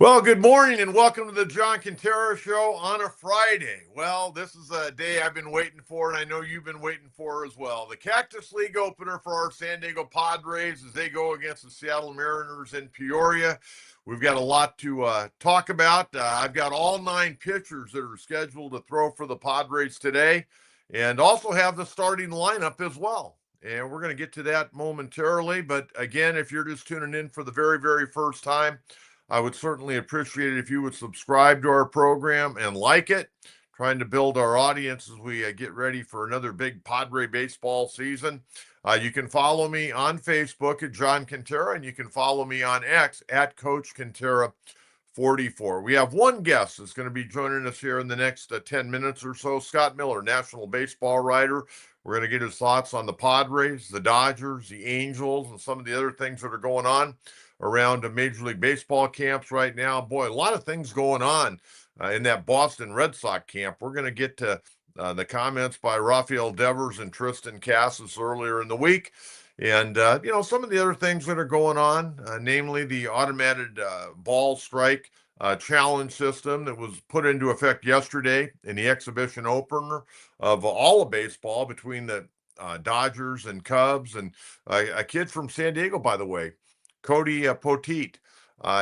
Well, good morning and welcome to the John Kentera Show on a Friday. Well, this is a day I've been waiting for, and I know you've been waiting for as well. The Cactus League Opener for our San Diego Padres as they go against the Seattle Mariners in Peoria. We've got a lot to talk about. I've got all 9 pitchers that are scheduled to throw for the Padres today, and also have the starting lineup as well. And we're going to get to that momentarily. But again, if you're just tuning in for the very, very first time, I would certainly appreciate it if you would subscribe to our program and like it. Trying to build our audience as we get ready for another big Padre baseball season. You can follow me on Facebook at John Kentera, and you can follow me on X at Coach Kentera 44. We have one guest that's going to be joining us here in the next 10 minutes or so. Scott Miller, national baseball writer. We're going to get his thoughts on the Padres, the Dodgers, the Angels, and some of the other things that are going on around Major League Baseball camps right now. Boy, a lot of things going on in that Boston Red Sox camp. We're going to get to the comments by Rafael Devers and Tristan Casas earlier in the week. And, some of the other things that are going on, namely the automated ball strike challenge system that was put into effect yesterday in the exhibition opener of all of baseball between the Dodgers and Cubs, and a kid from San Diego, by the way, Cody Poteet.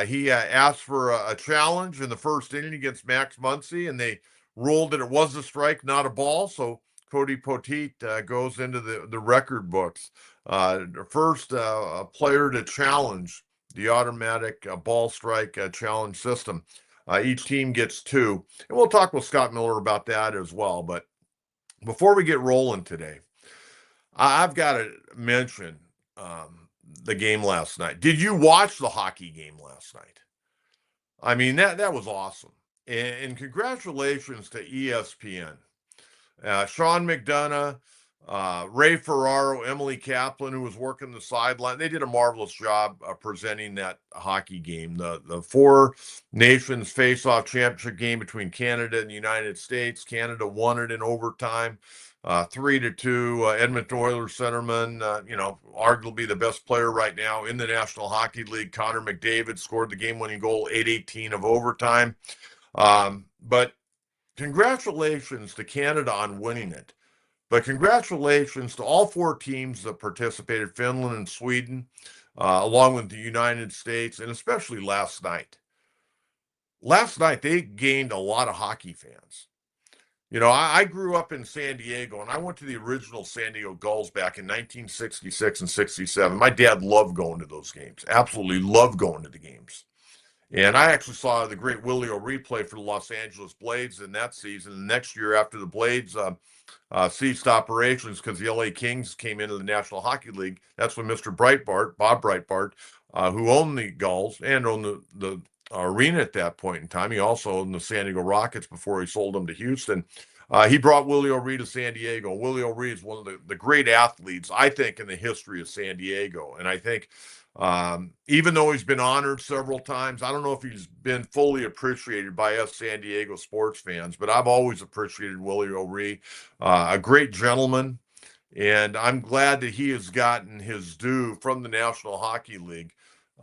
He asked for a challenge in the first inning against Max Muncy, and they ruled that it was a strike, not a ball. So Cody Poteet goes into the record books. The first player to challenge the automatic ball strike challenge system. Each team gets 2. And we'll talk with Scott Miller about that as well. But before we get rolling today, I've got to mention the game last night. Did you watch the hockey game last night? I mean, that was awesome. And congratulations to ESPN. Sean McDonough, Ray Ferraro, Emily Kaplan, who was working the sideline. They did a marvelous job presenting that hockey game. The 4 nations face-off championship game between Canada and the United States. Canada won it in overtime. 3-2, Edmonton Oilers centerman, arguably the best player right now in the National Hockey League, Connor McDavid, scored the game-winning goal, 8:18 of overtime. But congratulations to Canada on winning it. But congratulations to all 4 teams that participated, Finland and Sweden, along with the United States, and especially last night. Last night, they gained a lot of hockey fans. I grew up in San Diego, and I went to the original San Diego Gulls back in 1966 and 67. My dad loved going to those games, absolutely loved going to the games. And I actually saw the great Willie O'Ree play for the Los Angeles Blades in that season. The next year after the Blades ceased operations because the LA Kings came into the National Hockey League, that's when Mr. Breitbart, Bob Breitbart, who owned the Gulls and owned the arena at that point in time. He also owned the San Diego Rockets before he sold them to Houston. He brought Willie O'Ree to San Diego. Willie O'Ree is one of the great athletes, I think, in the history of San Diego. And I think even though he's been honored several times, I don't know if he's been fully appreciated by us San Diego sports fans, but I've always appreciated Willie O'Ree, a great gentleman. And I'm glad that he has gotten his due from the National Hockey League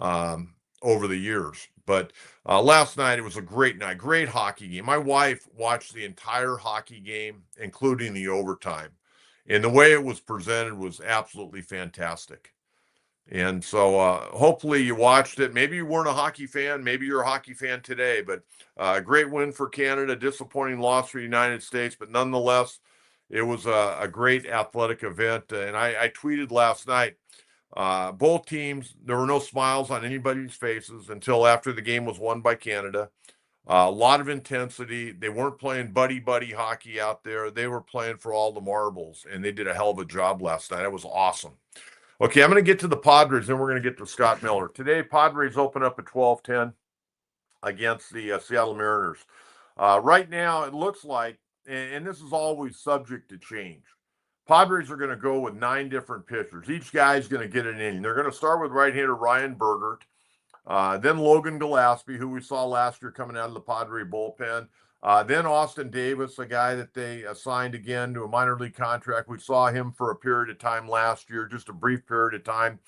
over the years. But last night, it was a great night, great hockey game. My wife watched the entire hockey game, including the overtime. And the way it was presented was absolutely fantastic. And so hopefully you watched it. Maybe you weren't a hockey fan. Maybe you're a hockey fan today. But a great win for Canada, disappointing loss for the United States. But nonetheless, it was a great athletic event. And I tweeted last night, both teams, there were no smiles on anybody's faces until after the game was won by Canada. A lot of intensity. They weren't playing buddy hockey out there. They were playing for all the marbles, and they did a hell of a job last night. It was awesome. Okay, I'm going to get to the Padres, then we're going to get to Scott Miller. Today, Padres open up at 12-10 against the Seattle Mariners. Right now, it looks like, and this is always subject to change, Padres are going to go with 9 different pitchers. Each guy's going to get an inning. They're going to start with right-hander Ryan Bergert, then Logan Gillespie, who we saw last year coming out of the Padre bullpen, Then Austin Davis, a guy that they assigned again to a minor league contract. We saw him for a period of time last year, just a brief period of time.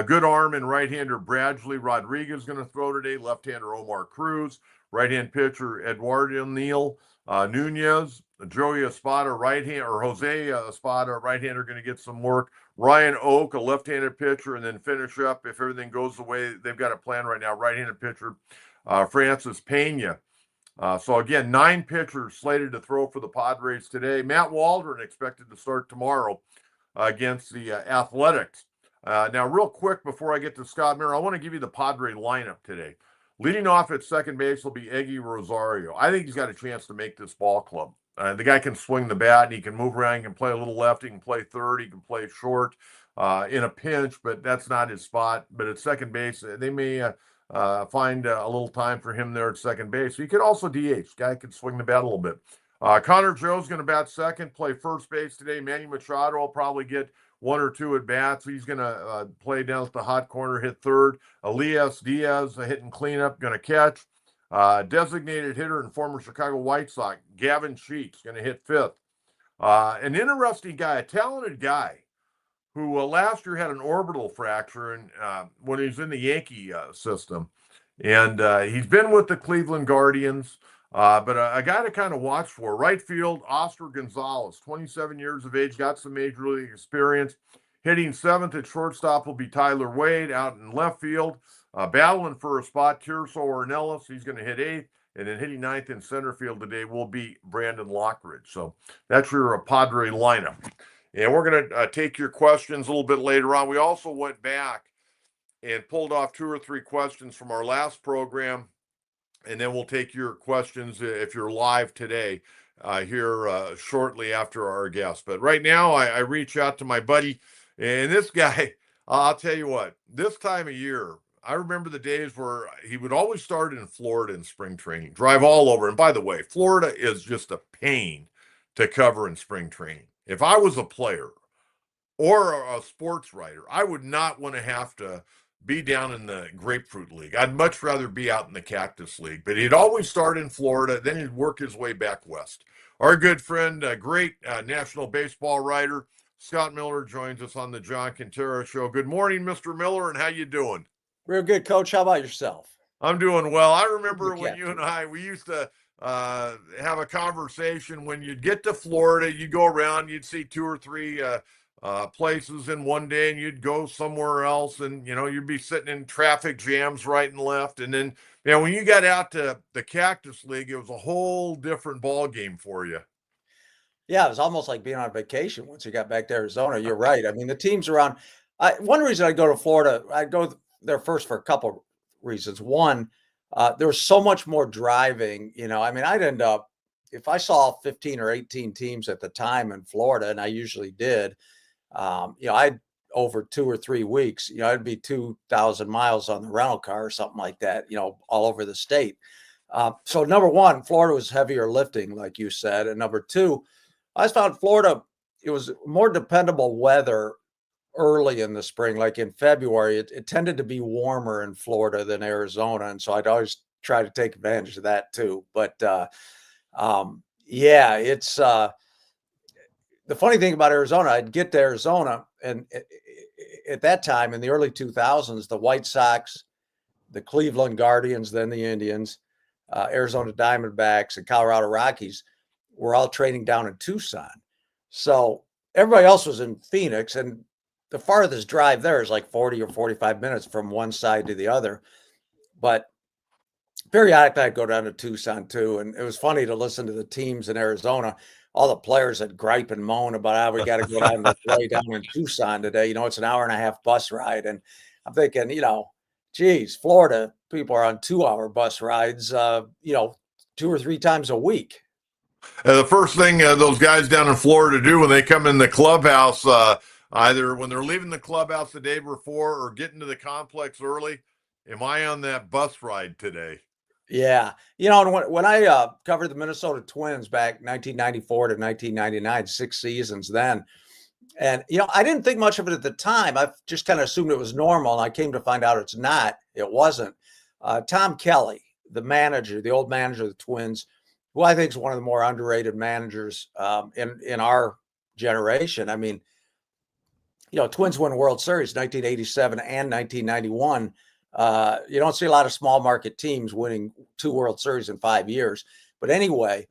Good arm and right-hander Bradley Rodriguez going to throw today. Left-hander Omar Cruz. Right-hand pitcher Eduardo Neal Nunez. Joey Espada, right-hand, or Jose Espada, right-hander, going to get some work. Ryan Oak, a left-handed pitcher, and then finish up, if everything goes the way they've got a plan right now, right-handed pitcher Francis Pena. So again, 9 pitchers slated to throw for the Padres today. Matt Waldron expected to start tomorrow against the Athletics. Now, real quick before I get to Scott Miller, I want to give you the Padre lineup today. Leading off at second base will be Eggy Rosario. I think he's got a chance to make this ball club. The guy can swing the bat, and he can move around. He can play a little left. He can play third. He can play short in a pinch, but that's not his spot. But at second base, they may find a little time for him there at second base. He could also DH. Guy could swing the bat a little bit. Connor Joe's going to bat second, play first base today. Manny Machado will probably get 1 or 2 at bats. He's going to play down at the hot corner, hit third. Elias Diaz hitting cleanup, going to catch. Designated hitter and former Chicago White Sox, Gavin Sheets, going to hit fifth. An interesting guy, a talented guy, who last year had an orbital fracture when he was in the Yankee system. And he's been with the Cleveland Guardians, but a guy to kind of watch for. Right field, Oscar Gonzalez, 27 years of age, got some major league experience. Hitting seventh at shortstop will be Tyler Wade. Out in left field, battling for a spot, Tirso Ornelas. He's going to hit eighth. And then hitting ninth in center field today will be Brandon Lockridge. So that's your Padre lineup. And we're going to take your questions a little bit later on. We also went back and pulled off 2 or 3 questions from our last program. And then we'll take your questions if you're live today here shortly after our guest. But right now, I reach out to my buddy. And this guy, I'll tell you what, this time of year, I remember the days where he would always start in Florida in spring training, drive all over. And by the way, Florida is just a pain to cover in spring training. If I was a player or a sports writer, I would not want to have to be down in the Grapefruit League. I'd much rather be out in the Cactus League. But he'd always start in Florida, then he'd work his way back west. Our good friend, great national baseball writer, Scott Miller, joins us on the John Kentera Show. Good morning, Mr. Miller, and how you doing? Real good, Coach. How about yourself? I'm doing well. I remember when you and I, we used to have a conversation when you'd get to Florida, you'd go around, you'd see 2 or 3 places in one day, and you'd go somewhere else, and you'd be sitting in traffic jams right and left. And then when you got out to the Cactus League, it was a whole different ball game for you. Yeah, it was almost like being on vacation once you got back to Arizona. You're right. I mean, the teams around. One reason I go to Florida, I go there first for a couple reasons. One, there was so much more driving. I mean, I'd end up, if I saw 15 or 18 teams at the time in Florida, and I usually did, I'd over 2 or 3 weeks, I'd be 2,000 miles on the rental car or something like that, all over the state. So number one, Florida was heavier lifting, like you said. And number two, I just found Florida, it was more dependable weather early in the spring. Like in February, it tended to be warmer in Florida than Arizona. And so I'd always try to take advantage of that too. But it's the funny thing about Arizona, I'd get to Arizona, and at that time in the early 2000s, the White Sox, the Cleveland Guardians, then the Indians, Arizona Diamondbacks, and Colorado Rockies were all training down in Tucson. So everybody else was in Phoenix, and the farthest drive there is like 40 or 45 minutes from one side to the other. But periodically I'd go down to Tucson too. And it was funny to listen to the teams in Arizona. All the players that gripe and moan about how we got to go down to play down in Tucson today. It's an hour-and-a-half bus ride. And I'm thinking, geez, Florida people are on 2-hour bus rides, 2 or 3 times a week. The first thing those guys down in Florida do when they come in the clubhouse, either when they're leaving the clubhouse the day before or getting to the complex early, am I on that bus ride today? Yeah. When I covered the Minnesota Twins back 1994 to 1999, 6 seasons then, and, I didn't think much of it at the time. I just kind of assumed it was normal, and I came to find out it's not. It wasn't. Tom Kelly, the old manager of the Twins, who I think is one of the more underrated managers in our generation. I mean, Twins won World Series 1987 and 1991. You don't see a lot of small market teams winning 2 World Series in 5 years. But anyway,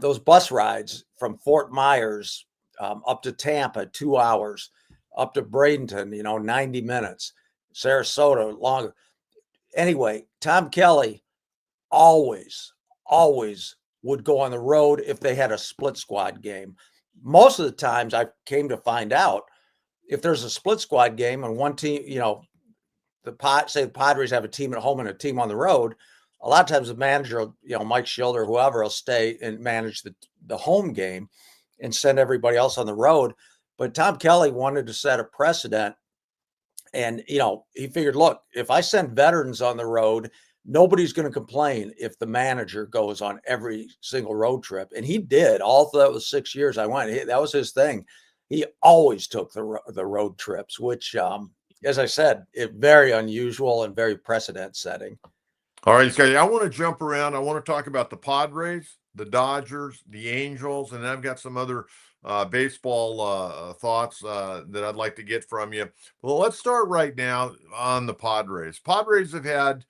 those bus rides from Fort Myers up to Tampa, 2 hours, up to Bradenton, 90 minutes, Sarasota, longer. Anyway, Tom Kelly always, always would go on the road if they had a split squad game. Most of the times I came to find out, if there's a split squad game and one team, say the Padres have a team at home and a team on the road, a lot of times the manager, Mike Schild or whoever will stay and manage the home game and send everybody else on the road. But Tom Kelly wanted to set a precedent. And, he figured, look, if I send veterans on the road, nobody's going to complain if the manager goes on every single road trip. And he did. All through those 6 years I went, that was his thing. He always took the road trips, which, as I said, very unusual and very precedent setting. All right, Scotty, I want to jump around. I want to talk about the Padres, the Dodgers, the Angels, and I've got some other baseball thoughts that I'd like to get from you. Well, let's start right now on the Padres. Padres have had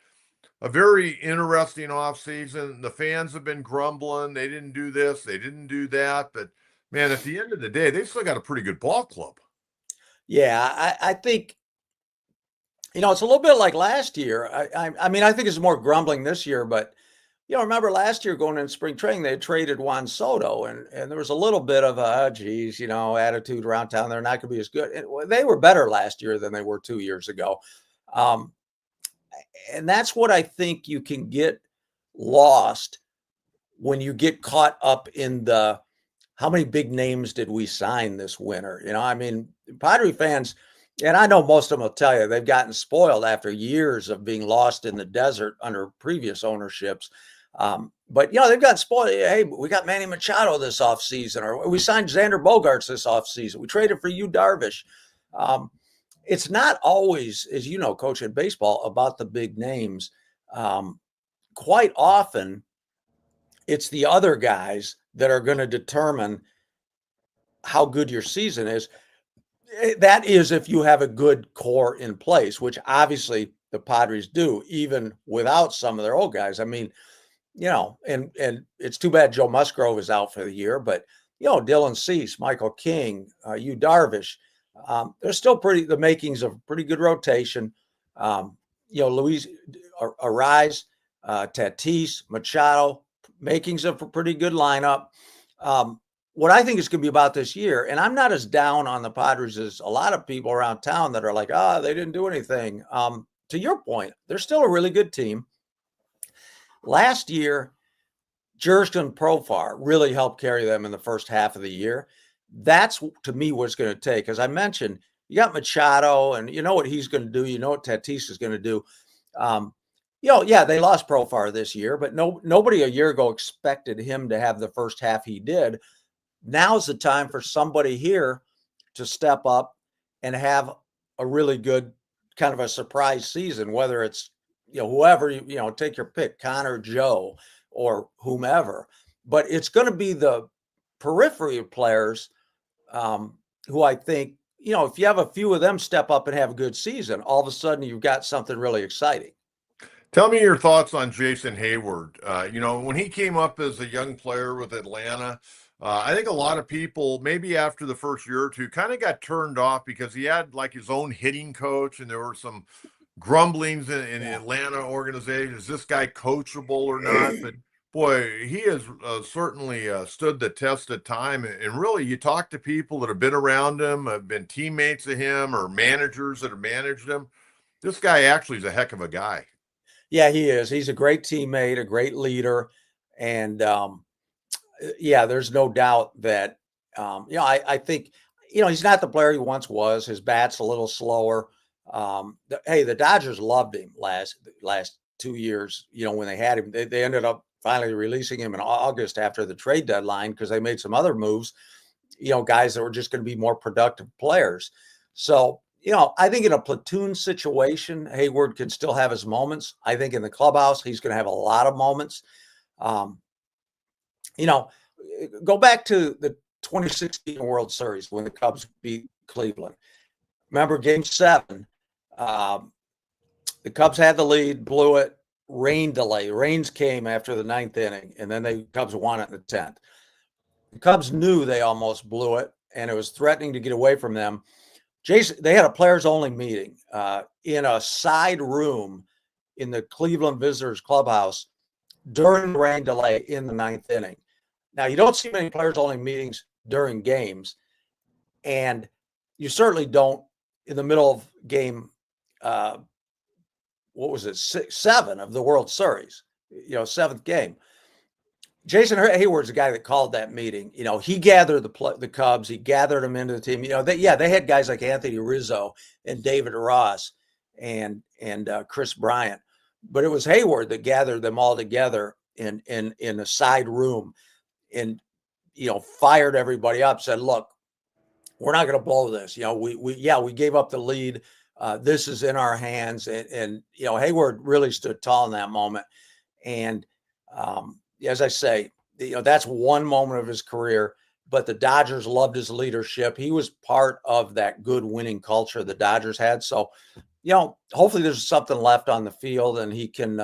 a very interesting offseason. The fans have been grumbling. They didn't do this, they didn't do that. But, man, at the end of the day, they still got a pretty good ball club. Yeah, I think, it's a little bit like last year. I mean, I think it's more grumbling this year, but remember last year going in spring training, they traded Juan Soto, and there was a little bit of attitude around town. They're not going to be as good. They were better last year than they were 2 years ago. And that's what I think you can get lost when you get caught up in how many big names did we sign this winter? I mean, Padre fans, and I know most of them will tell you they've gotten spoiled after years of being lost in the desert under previous ownerships. But they've gotten spoiled. Hey, we got Manny Machado this offseason, or we signed Xander Bogaerts this offseason. We traded for Yu Darvish. It's not always, as you know, coaching baseball, about the big names. Quite often, it's the other guys that are going to determine how good your season is. That is if you have a good core in place, which obviously the Padres do, even without some of their old guys. I mean, and it's too bad Joe Musgrove is out for the year, but, Dylan Cease, Michael King, Yu Darvish, they're still the makings of pretty good rotation. Luis Ariz, Tatis, Machado, makings of a pretty good lineup. What I think is going to be about this year, and I'm not as down on the Padres as a lot of people around town that are like, they didn't do anything. To your point, they're still a really good team. Last year, Jurickson Profar really helped carry them in the first half of the year. That's, to me, what's going to take. As I mentioned, you got Machado, and you know what he's going to do. You know what Tatis is going to do. They lost Profar this year, but nobody a year ago expected him to have the first half he did. Now's the time for somebody here to step up and have a really good kind of a surprise season, whether it's, whoever, take your pick, Connor, Joe, or whomever. But it's going to be the periphery of players who I think, if you have a few of them step up and have a good season, all of a sudden you've got something really exciting. Tell me your thoughts on Jason Hayward. When he came up as a young player with Atlanta, I think a lot of people, maybe after the first year or two, kind of got turned off because he had like his own hitting coach, and there were some grumblings in the Atlanta organization. Is this guy coachable or not? But boy, he has certainly stood the test of time. And really, you talk to people that have been around him, have been teammates of him, or managers that have managed him. This guy actually is a heck of a guy. Yeah, he is. He's a great teammate, a great leader. And, there's no doubt that, I think, he's not the player he once was. His bat's a little slower. The Dodgers loved him last 2 years, when they had him. They ended up finally releasing him in August after the trade deadline because they made some other moves, guys that were just going to be more productive players. So, I think in a platoon situation, Hayward can still have his moments. I think in the clubhouse, he's going to have a lot of moments. Go back to the 2016 World Series when the Cubs beat Cleveland. Remember Game 7? Um, the Cubs had the lead, blew it, rain delay. Rains came after the 9th inning, and then the Cubs won it in the 10th. The Cubs knew they almost blew it, and it was threatening to get away from them. Jason, they had a players-only meeting in a side room in the Cleveland Visitors Clubhouse during the rain delay in the 9th inning. Now, you don't see many players-only meetings during games, and you certainly don't in the middle of game, what was it, 7 of the World Series, 7th game. Jason Hayward's the guy that called that meeting. He gathered the Cubs. He gathered them into the team. They had guys like Anthony Rizzo and David Ross and Chris Bryant, but it was Hayward that gathered them all together in a side room and fired everybody up. Said, "Look, we're not going to blow this. We gave up the lead. This is in our hands." And Hayward really stood tall in that moment. And as I say, that's one moment of his career, but the Dodgers loved his leadership. He was part of that good winning culture the Dodgers had. So, hopefully there's something left on the field and he can,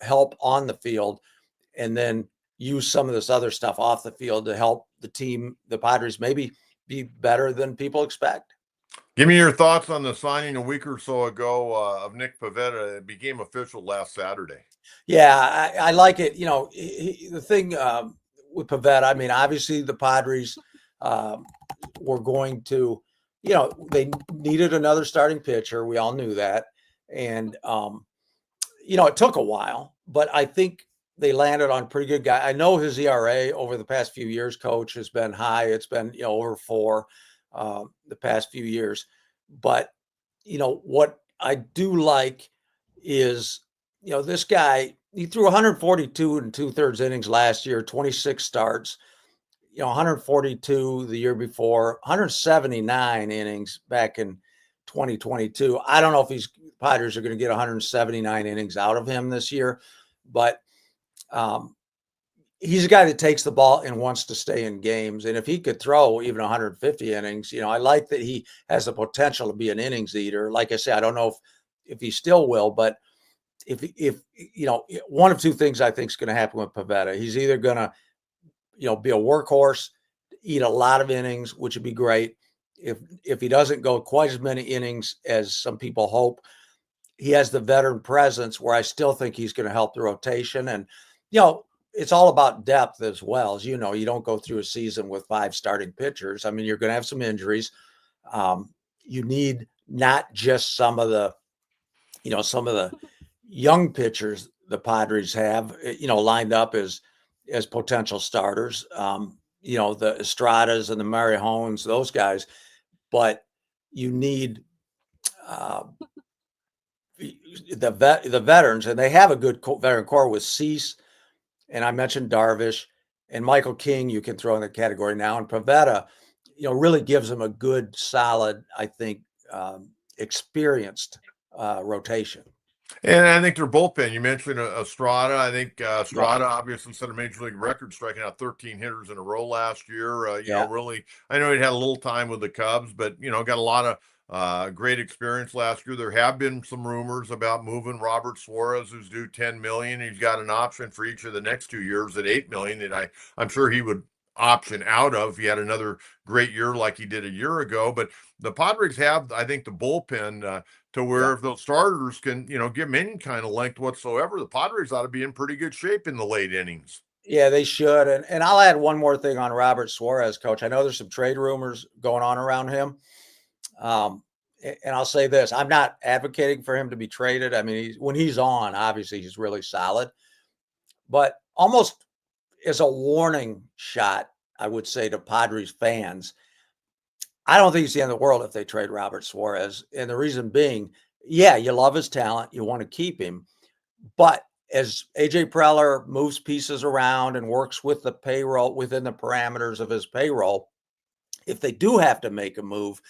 help on the field and then use some of this other stuff off the field to help the team, the Padres, maybe be better than people expect. Give me your thoughts on the signing a week or so ago of Nick Pivetta. It became official last Saturday. Yeah, I like it. The thing with Pivetta, I mean, obviously the Padres were going to, they needed another starting pitcher. We all knew that. And, it took a while, but I think they landed on a pretty good guy. I know his ERA over the past few years, Coach, has been high. It's been, over 4 the past few years. But, what I do like is, this guy, he threw 142 and 2/3 innings last year, 26 starts, 142 the year before, 179 innings back in 2022. I don't know if Padres are going to get 179 innings out of him this year, but he's a guy that takes the ball and wants to stay in games. And if he could throw even 150 innings, I like that he has the potential to be an innings eater. Like I say, I don't know if he still will, but if one of two things I think is going to happen with Pivetta. He's either going to, be a workhorse, eat a lot of innings, which would be great. If he doesn't go quite as many innings as some people hope, he has the veteran presence where I still think he's going to help the rotation. And, it's all about depth as well. As you don't go through a season with 5 starting pitchers. I mean, you're going to have some injuries. You need not just some of the young pitchers the Padres have, lined up as potential starters. The Estradas and the Marijones, those guys, but you need the veterans, and they have a good veteran core with Cease, and I mentioned Darvish and Michael King. You can throw in the category now, and Pivetta, really gives them a good, solid, I think, experienced rotation. And I think their bullpen, you mentioned Estrada. I think Estrada obviously set a major league record, striking out 13 hitters in a row last year. Really, I know he had a little time with the Cubs, but, got a lot of great experience last year. There have been some rumors about moving Robert Suarez, who's due $10 million. He's got an option for each of the next 2 years at $8 million that I'm sure he would option out of. He had another great year like he did a year ago. But the Padres have, I think, the bullpen to where if those starters can, give them any kind of length whatsoever, the Padres ought to be in pretty good shape in the late innings. Yeah, they should. And I'll add one more thing on Robert Suarez, Coach. I know there's some trade rumors going on around him. And I'll say this, I'm not advocating for him to be traded. I mean, when he's on, obviously he's really solid, but almost as a warning shot, I would say to Padres fans, I don't think it's the end of the world if they trade Robert Suarez. And the reason being, yeah, you love his talent. You want to keep him. But as AJ Preller moves pieces around and works with the payroll within the parameters of his payroll, if they do have to make a move,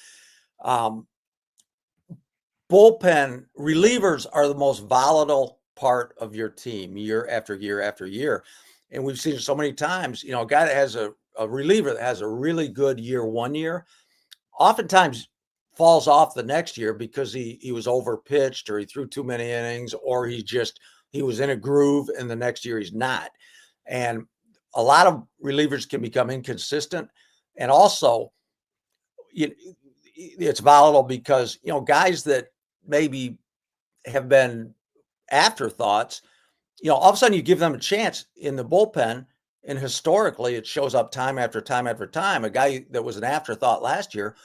bullpen relievers are the most volatile part of your team year after year after year. and we've seen it so many times, a guy that has a reliever that has a really good year one year, oftentimes falls off the next year because he was overpitched, or he threw too many innings, or he was in a groove, and the next year he's not. And a lot of relievers can become inconsistent. And also, it's volatile because, guys that maybe have been afterthoughts, all of a sudden you give them a chance in the bullpen. And historically, it shows up time after time after time. A guy that was an afterthought last year,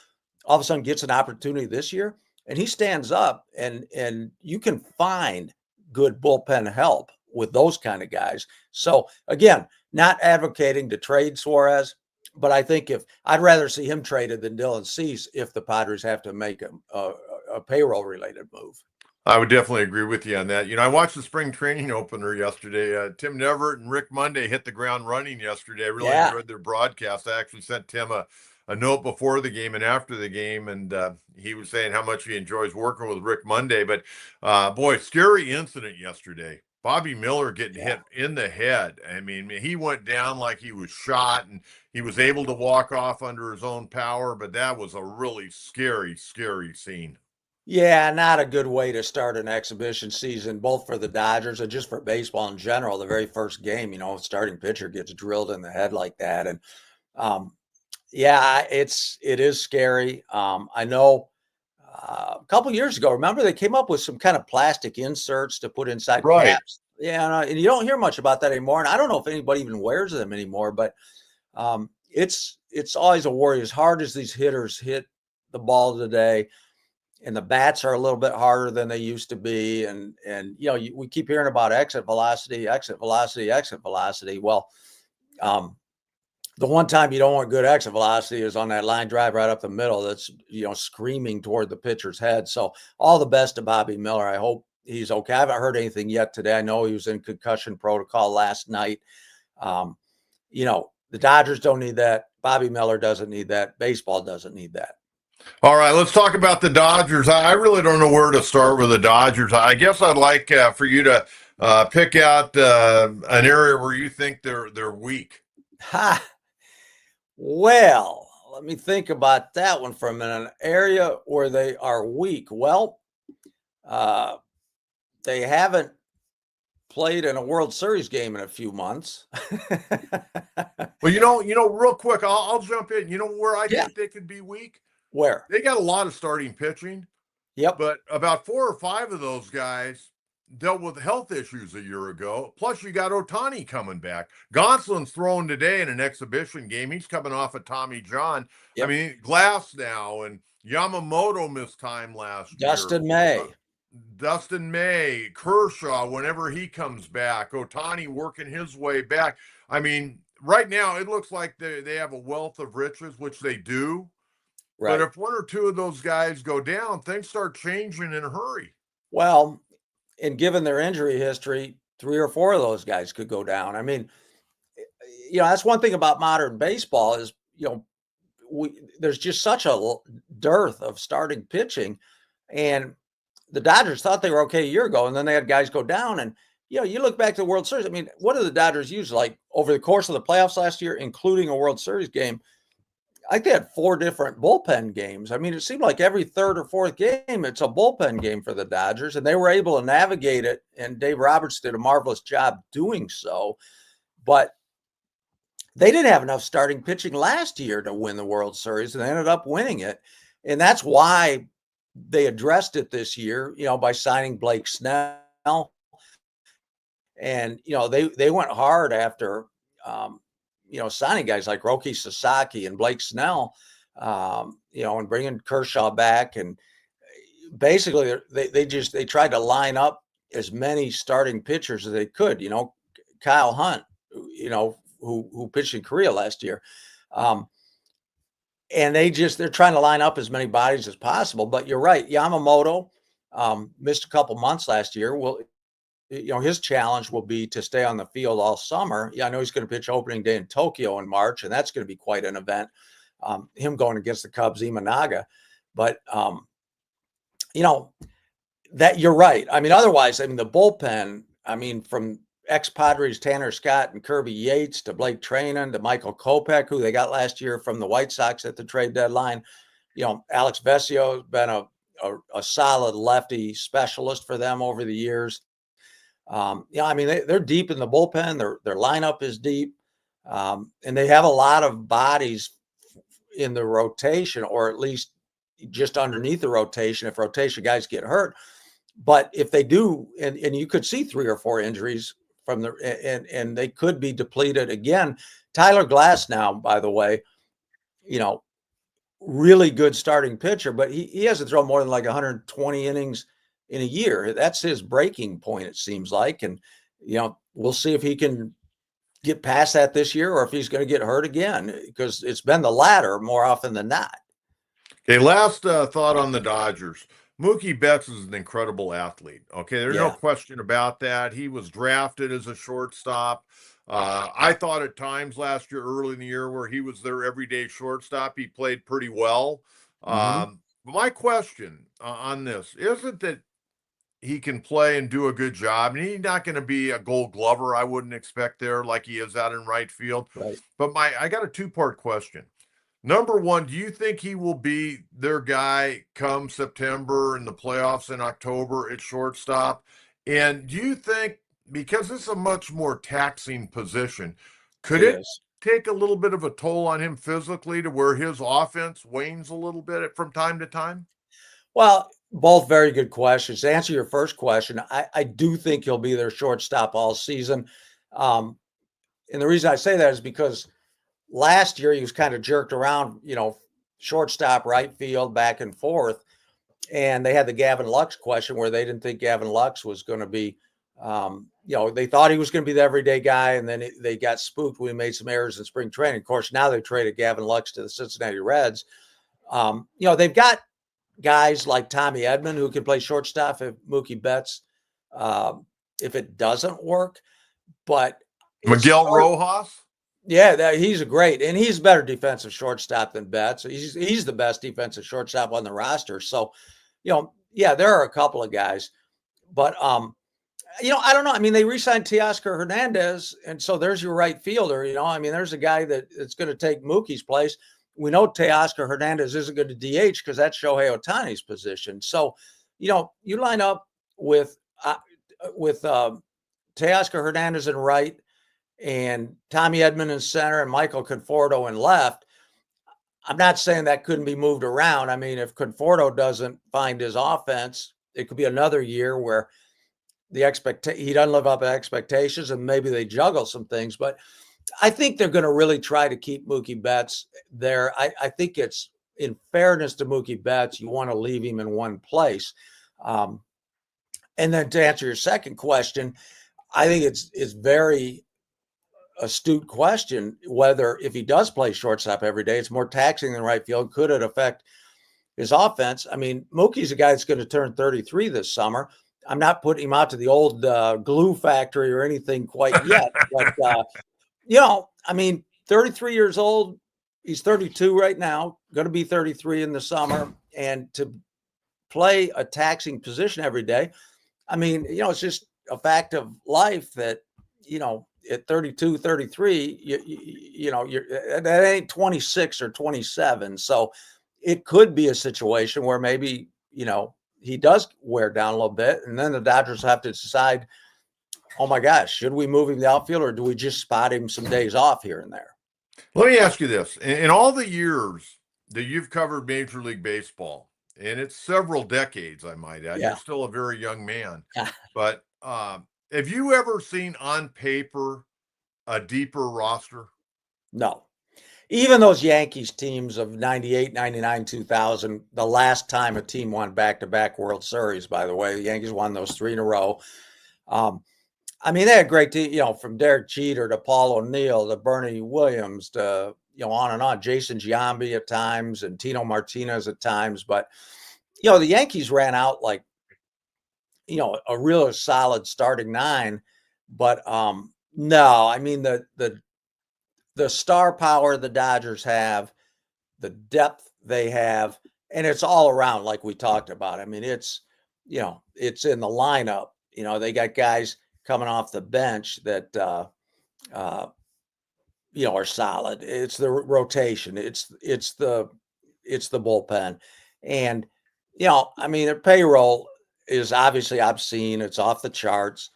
all of a sudden gets an opportunity this year, and he stands up, and you can find good bullpen help with those kind of guys. So again, not advocating to trade Suarez, but I think I'd rather see him traded than Dylan Cease if the Padres have to make a payroll related move. I would definitely agree with you on that. I watched the spring training opener yesterday. Tim Neverett and Rick Monday hit the ground running yesterday. I really enjoyed their broadcast. I actually sent Tim a note before the game and after the game, and he was saying how much he enjoys working with Rick Monday. But boy, scary incident yesterday. Bobby Miller getting hit in the head. I mean, he went down like he was shot, and he was able to walk off under his own power, but that was a really scary, scary scene. Yeah, not a good way to start an exhibition season, both for the Dodgers and just for baseball in general. The very first game, starting pitcher gets drilled in the head like that. And it is scary. I know a couple years ago, remember they came up with some kind of plastic inserts to put inside caps. Yeah, and you don't hear much about that anymore. And I don't know if anybody even wears them anymore, but it's always a worry. As hard as these hitters hit the ball today, and the bats are a little bit harder than they used to be. And we keep hearing about exit velocity. Well, the one time you don't want good exit velocity is on that line drive right up the middle that's, screaming toward the pitcher's head. So all the best to Bobby Miller. I hope he's okay. I haven't heard anything yet today. I know he was in concussion protocol last night. The Dodgers don't need that. Bobby Miller doesn't need that. Baseball doesn't need that. All right, let's talk about the Dodgers. I really don't know where to start with the Dodgers. I guess I'd like for you to pick out an area where you think they're weak. Well, let me think about that one for a minute. An area where they are weak. Well, they haven't played in a World Series game in a few months. Well, real quick, I'll jump in. You know where I think they could be weak? Where? They got a lot of starting pitching. Yep. But about 4 or 5 of those guys dealt with health issues a year ago. Plus, you got Ohtani coming back. Gonsolin's throwing today in an exhibition game. He's coming off of Tommy John. Yep. I mean, Glass now, and Yamamoto missed time last year. Dustin May, Kershaw, whenever he comes back, Ohtani working his way back. I mean, right now, it looks like they have a wealth of riches, which they do. Right. But if 1 or 2 of those guys go down, things start changing in a hurry. Well, and given their injury history, 3 or 4 of those guys could go down. I mean, that's one thing about modern baseball is, there's just such a dearth of starting pitching. And the Dodgers thought they were okay a year ago, and then they had guys go down. And, you look back to the World Series. I mean, what did the Dodgers use? Like over the course of the playoffs last year, including a World Series game, I think they had 4 different bullpen games. I mean, it seemed like every 3rd or 4th game, it's a bullpen game for the Dodgers, and they were able to navigate it. And Dave Roberts did a marvelous job doing so. But they didn't have enough starting pitching last year to win the World Series, and they ended up winning it. And that's why they addressed it this year, by signing Blake Snell. And, they went hard after, signing guys like Roki Sasaki and Blake Snell, and bringing Kershaw back. And basically they tried to line up as many starting pitchers as they could, Kyle Hunt, who pitched in Korea last year. And they're trying to line up as many bodies as possible. But you're right. Yamamoto missed a couple months last year. Well, his challenge will be to stay on the field all summer. Yeah, I know he's going to pitch opening day in Tokyo in March, and that's going to be quite an event. Him going against the Cubs, Imanaga. But, that you're right. I mean, otherwise, the bullpen, from ex-Padres Tanner Scott and Kirby Yates to Blake Treinen to Michael Kopech, who they got last year from the White Sox at the trade deadline. Alex Vesio has been a solid lefty specialist for them over the years. I mean, they're deep in the bullpen. Their lineup is deep, and they have a lot of bodies in the rotation, or at least just underneath the rotation if rotation guys get hurt. But if they do, and you could see 3 or 4 injuries from and they could be depleted again. Tyler Glass now, by the way, really good starting pitcher, but he hasn't thrown more than like 120 innings in a year. That's his breaking point, it seems like. And, we'll see if he can get past that this year or if he's going to get hurt again, because it's been the latter more often than not. Okay, last thought on the Dodgers. Mookie Betts is an incredible athlete. Okay, there's no question about that. He was drafted as a shortstop. I thought at times last year, early in the year, where he was their everyday shortstop, he played pretty well. But my question on this isn't that he can play and do a good job, and he's not going to be a Gold Glover. I wouldn't expect there like he is out in right field. Right. But I got a 2-part question. Number one, do you think he will be their guy come September in the playoffs in October at shortstop? And do you think, because this is a much more taxing position, could it take a little bit of a toll on him physically to where his offense wanes a little bit from time to time? Well, both very good questions. To answer your first question, I do think he'll be their shortstop all season. And the reason I say that is because last year he was kind of jerked around, shortstop, right field, back and forth. And they had the Gavin Lux question where they didn't think Gavin Lux was going to be, they thought he was going to be the everyday guy. And then they got spooked when he made some errors in spring training. Of course, now they traded Gavin Lux to the Cincinnati Reds. They've got guys like Tommy Edman who can play shortstop if Mookie Betts, if it doesn't work. But Miguel Rojas? Yeah, he's and he's a better defensive shortstop than Betts. He's the best defensive shortstop on the roster. So, there are a couple of guys, but I don't know. I mean, they re-signed Teoscar Hernandez, and so there's your right fielder. There's a guy that's going to take Mookie's place. We know Teoscar Hernandez isn't going to DH because that's Shohei Ohtani's position. So, you line up with Teoscar Hernandez in right, and Tommy Edman in center, and Michael Conforto in left. I'm not saying that couldn't be moved around. I mean, if Conforto doesn't find his offense, it could be another year where he doesn't live up to expectations, and maybe they juggle some things. But I think they're going to really try to keep Mookie Betts there. I think it's, in fairness to Mookie Betts, you want to leave him in one place. And then to answer your second question, I think it's very astute question whether, if he does play shortstop every day, it's more taxing than right field. Could it affect his offense? I mean, Mookie's a guy that's going to turn 33 this summer. I'm not putting him out to the old glue factory or anything quite yet, but 33 years old. He's 32 right now, going to be 33 in the summer, and to play a taxing position every day, it's just a fact of life that, at 32, 33, that ain't 26 or 27. So it could be a situation where maybe, he does wear down a little bit, and then the Dodgers have to decide, oh my gosh, should we move him to the outfield, or do we just spot him some days off here and there? Let me ask you this. In all the years that you've covered Major League Baseball, and it's several decades, I might add, you're still a very young man, but have you ever seen on paper a deeper roster? No. Even those Yankees teams of 98, 99, 2000, the last time a team won back-to-back World Series, by the way, the Yankees won those 3 in a row. They had great teams, from Derek Jeter to Paul O'Neill to Bernie Williams to, on and on, Jason Giambi at times and Tino Martinez at times. But, the Yankees ran out like, a real solid starting 9. But no, the star power the Dodgers have, the depth they have, and it's all around, like we talked about. It's in the lineup. They got guys. coming off the bench that are solid. It's the rotation. It's the bullpen, and I mean, their payroll is obviously obscene. It's off the charts,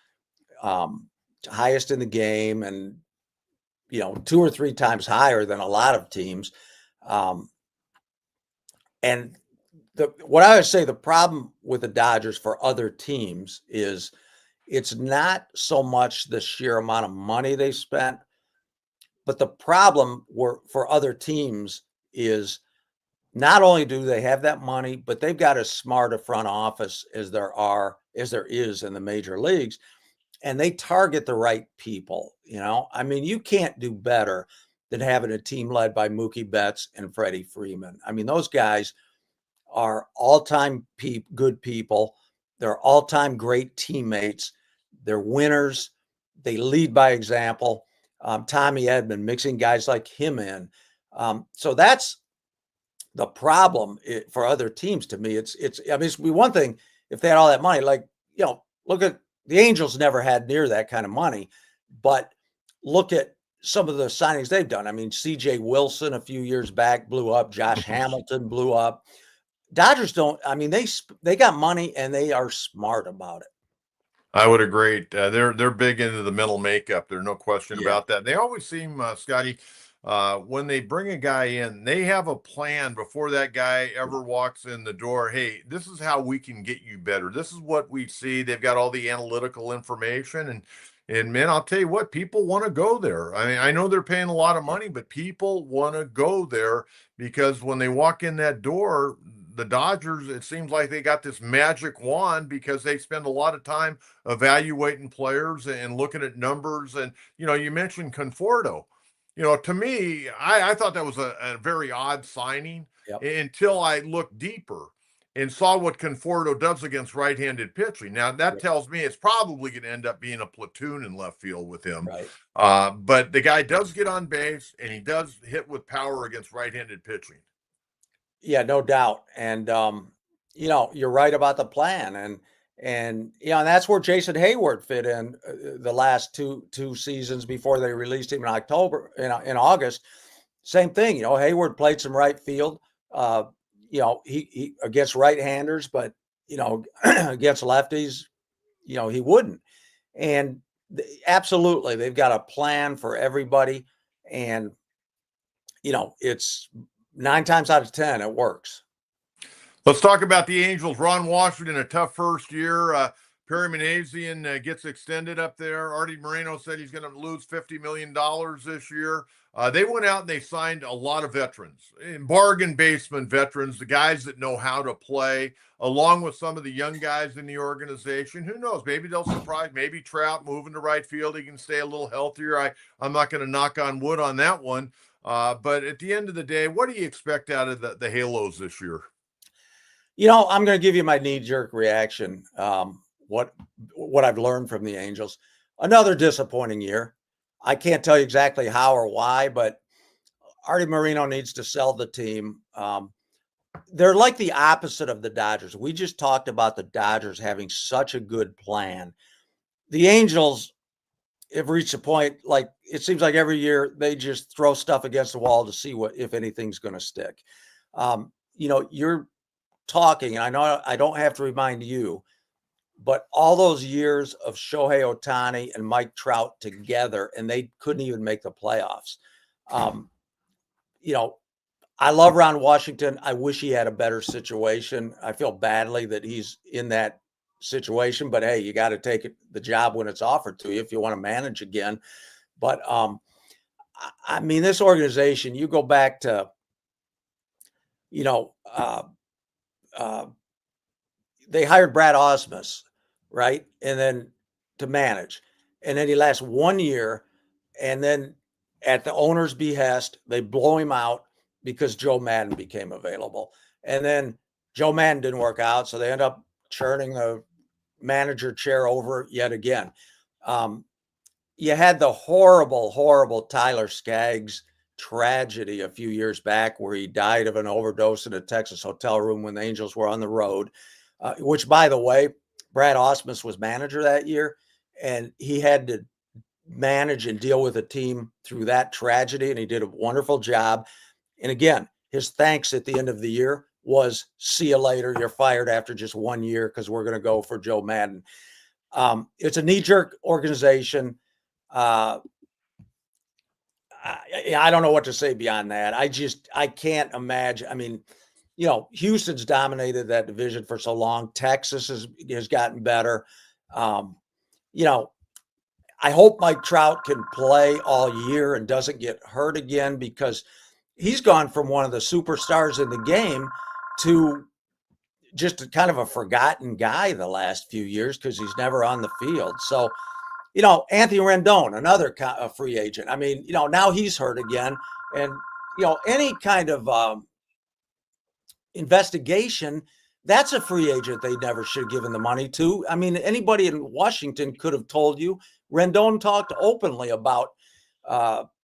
highest in the game, and 2 or 3 times higher than a lot of teams. And what I would say the problem with the Dodgers for other teams is it's not so much the sheer amount of money they spent, but the problem for other teams is not only do they have that money, but they've got as smart a front office as there is in the major leagues, and they target the right people. I mean, you can't do better than having a team led by Mookie Betts and Freddie Freeman. I mean, those guys are all-time good people. They're all-time great teammates. They're winners. They lead by example. Tommy Edman, mixing guys like him in. So that's the problem for other teams. To me, it'd be one thing if they had all that money. Like, look at the Angels, never had near that kind of money, but look at some of the signings they've done. I mean, C.J. Wilson a few years back blew up. Josh Hamilton blew up. Dodgers don't. I mean, they got money and they are smart about it. I would agree. They're big into the mental makeup. There's no question about that. They always seem, Scotty, when they bring a guy in, they have a plan before that guy ever walks in the door. Hey, this is how we can get you better. This is what we see. They've got all the analytical information, and man, I'll tell you what, people want to go there. I mean, I know they're paying a lot of money, but people want to go there because when they walk in that door, the Dodgers, it seems like they got this magic wand because they spend a lot of time evaluating players and looking at numbers. And, you mentioned Conforto. To me, I thought that was a very odd signing until I looked deeper and saw what Conforto does against right-handed pitching. Now, that tells me it's probably going to end up being a platoon in left field with him. Right. But the guy does get on base, and he does hit with power against right-handed pitching. Yeah, no doubt. And, you're right about the plan. And that's where Jason Hayward fit in the last two seasons before they released him in August. Same thing, Hayward played some right field, he against right-handers, but, against lefties, he wouldn't. And absolutely, they've got a plan for everybody. And, it's 9 times out of 10, it works. Let's talk about the Angels. Ron Washington, a tough first year. Perry Manassian gets extended up there. Artie Moreno said he's going to lose $50 million this year. They went out and they signed a lot of veterans, bargain basement veterans, the guys that know how to play, along with some of the young guys in the organization. Who knows? Maybe they'll surprise. Maybe Trout moving to right field, he can stay a little healthier. I'm not going to knock on wood on that one. But at the end of the day, what do you expect out of the Halos this year? I'm going to give you my knee-jerk reaction. What I've learned from the Angels. Another disappointing year. I can't tell you exactly how or why, but Artie Moreno needs to sell the team. They're like the opposite of the Dodgers. We just talked about the Dodgers having such a good plan. The Angels have reached a point, like it seems like every year they just throw stuff against the wall to see if anything's going to stick. You're talking, and I know I don't have to remind you, but all those years of Shohei Ohtani and Mike Trout together, and they couldn't even make the playoffs. I love Ron Washington. I wish he had a better situation. I feel badly that he's in that situation, but hey, you got to take the job when it's offered to you if you want to manage again. But I mean, this organization, you go back to, they hired Brad Osmus, right? And then to manage. And then he lasts 1 year. And then at the owner's behest, they blow him out because Joe Madden became available. And then Joe Madden didn't work out. So they end up churning the manager chair over yet again. You had the horrible, horrible Tyler Skaggs tragedy a few years back where he died of an overdose in a Texas hotel room when the Angels were on the road, which, by the way, Brad Osmus was manager that year. and he had to manage and deal with a team through that tragedy, and he did a wonderful job. And again, his thanks at the end of the year was, "See you later. You're fired after just 1 year because we're going to go for Joe Madden." It's a knee-jerk organization. I don't know what to say beyond that. I can't imagine. I mean, Houston's dominated that division for so long. Texas has gotten better. You know, I hope Mike Trout can play all year and doesn't get hurt again, because he's gone from one of the superstars in the game to just kind of a forgotten guy the last few years because he's never on the field. So, Anthony Rendon, another free agent. I mean, now he's hurt again. And, any kind of investigation, that's a free agent they never should have given the money to. I mean, anybody in Washington could have told you. Rendon talked openly about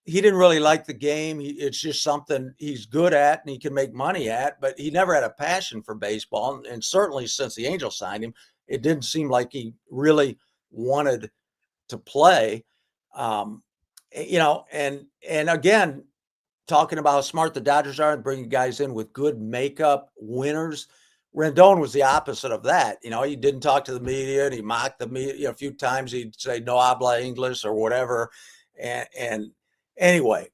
he didn't really like the game. It's just something he's good at and he can make money at, but he never had a passion for baseball. And certainly since the Angels signed him, it didn't seem like he really wanted to play. And again, talking about how smart the Dodgers are and bringing guys in with good makeup, winners. Rendon was the opposite of that. He didn't talk to the media, and he mocked the media a few times. He'd say "no habla English" or whatever. And anyway,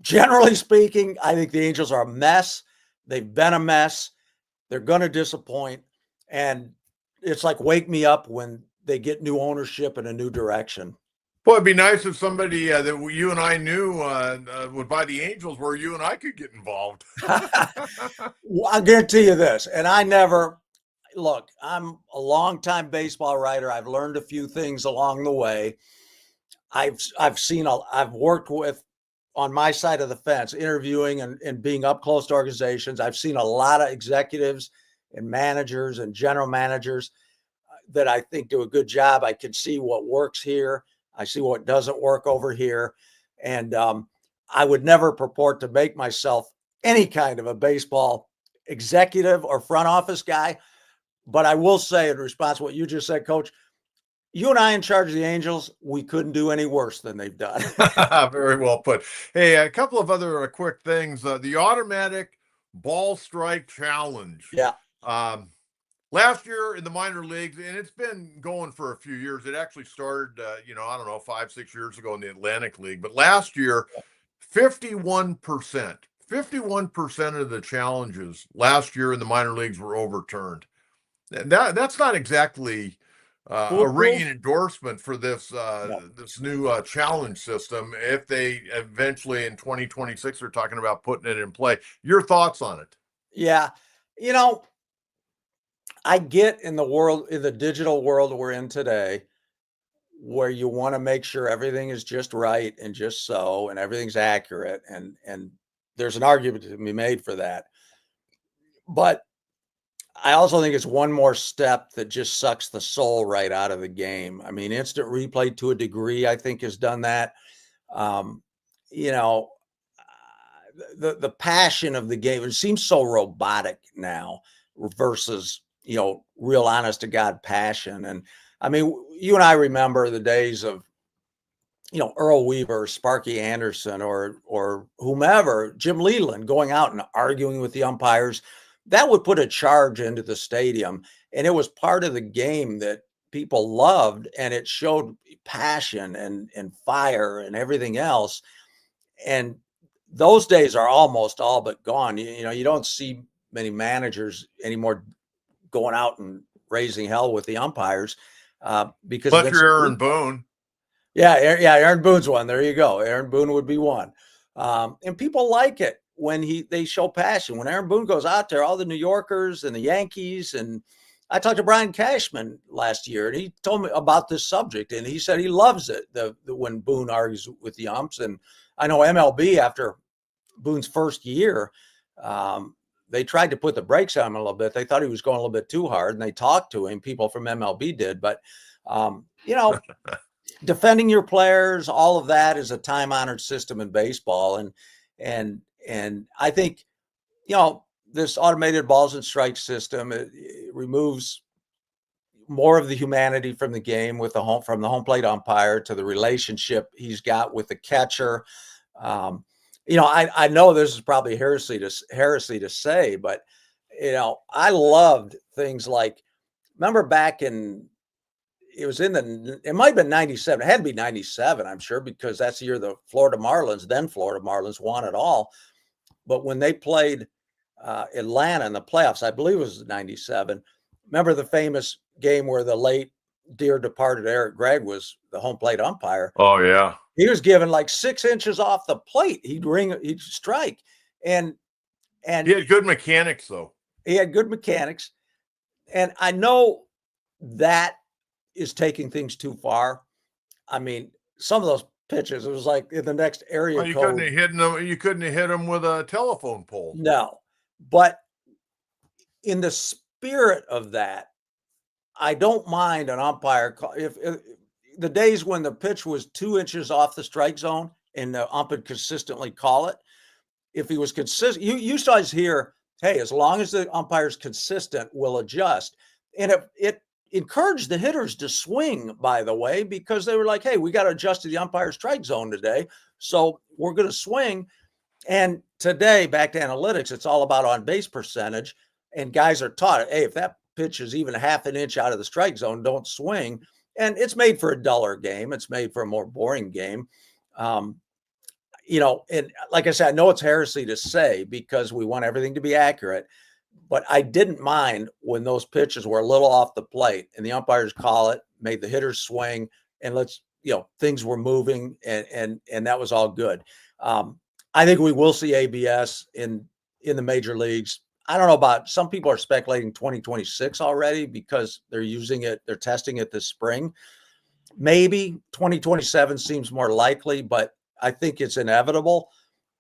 generally speaking, I think the Angels are a mess. They've been a mess. They're going to disappoint. And it's like wake me up when they get new ownership and a new direction. Well, it'd be nice if somebody that you and I knew would buy the Angels, where you and I could get involved. Well, I'll guarantee you this, and I'm a longtime baseball writer. I've learned a few things along the way. I've worked with, on my side of the fence, interviewing and being up close to organizations. I've seen a lot of executives and managers and general managers that I think do a good job. I can see what works here. I see what doesn't work over here. And I would never purport to make myself any kind of a baseball executive or front office guy. But I will say, in response to what you just said, Coach, you and I in charge of the Angels, we couldn't do any worse than they've done. Very well put. Hey, a couple of other quick things. The automatic ball strike challenge. Yeah. Last year in the minor leagues, and it's been going for a few years. It actually started, I don't know, 5-6 years ago in the Atlantic League. But last year, 51% of the challenges last year in the minor leagues were overturned. And that's not exactly a ringing endorsement for this this new challenge system. If they eventually in 2026 are talking about putting it in play, your thoughts on it? Yeah, I get in the digital world we're in today, where you want to make sure everything is just right and just so, and everything's accurate, and there's an argument to be made for that. But I also think it's one more step that just sucks the soul right out of the game. I mean, instant replay to a degree, I think, has done that. The passion of the game, it seems so robotic now versus, real honest to God passion. And I mean, you and I remember the days of, Earl Weaver, Sparky Anderson, or whomever, Jim Leland, going out and arguing with the umpires. That would put a charge into the stadium. And it was part of the game that people loved, and it showed passion and fire and everything else. And those days are almost all but gone. You don't see many managers anymore going out and raising hell with the umpires because unless you're Aaron Boone. Yeah, Aaron Boone's one. There you go. Aaron Boone would be one. And people like it when they show passion. When Aaron Boone goes out there, all the New Yorkers and the Yankees, and I talked to Brian Cashman last year, and he told me about this subject, and he said he loves it when Boone argues with the umps. And I know MLB, after Boone's first year, they tried to put the brakes on him a little bit. They thought he was going a little bit too hard, and they talked to him. People from MLB did, but defending your players, all of that is a time-honored system in baseball, and I think this automated balls and strikes system, it removes more of the humanity from the game with from the home plate umpire to the relationship he's got with the catcher. I know this is probably heresy to say, but I loved things like, remember back in, it might have been 97. It had to be 97, I'm sure, because that's the year the Florida Marlins won it all. But when they played Atlanta in the playoffs, I believe it was 97. Remember the famous game where the late dear departed Eric Gregg was the home plate umpire? Oh, yeah. He was given like 6 inches off the plate. He'd strike. And he had good mechanics, though. He had good mechanics. And I know that is taking things too far. I mean, some of those pitches, it was like in the next area code. You couldn't have hit him with a telephone pole. No. But in the spirit of that, I don't mind an umpire if the days when the pitch was 2 inches off the strike zone and the ump would consistently call it. If he was consistent, you used to always hear, hey, as long as the umpire's consistent, we'll adjust. And it encouraged the hitters to swing, by the way, because they were like, hey, we got to adjust to the umpire's strike zone today, so we're going to swing. And today, back to analytics, it's all about on-base percentage, and guys are taught, hey, if that pitch is even half an inch out of the strike zone, don't swing. And it's made for a duller game. It's made for a more boring game. And like I said, I know it's heresy to say because we want everything to be accurate, but I didn't mind when those pitches were a little off the plate and the umpires call it, made the hitters swing, and things were moving, and that was all good. I think we will see ABS in the major leagues. I don't know about, some people are speculating 2026 already because they're testing it this spring. Maybe 2027 seems more likely, but I think it's inevitable.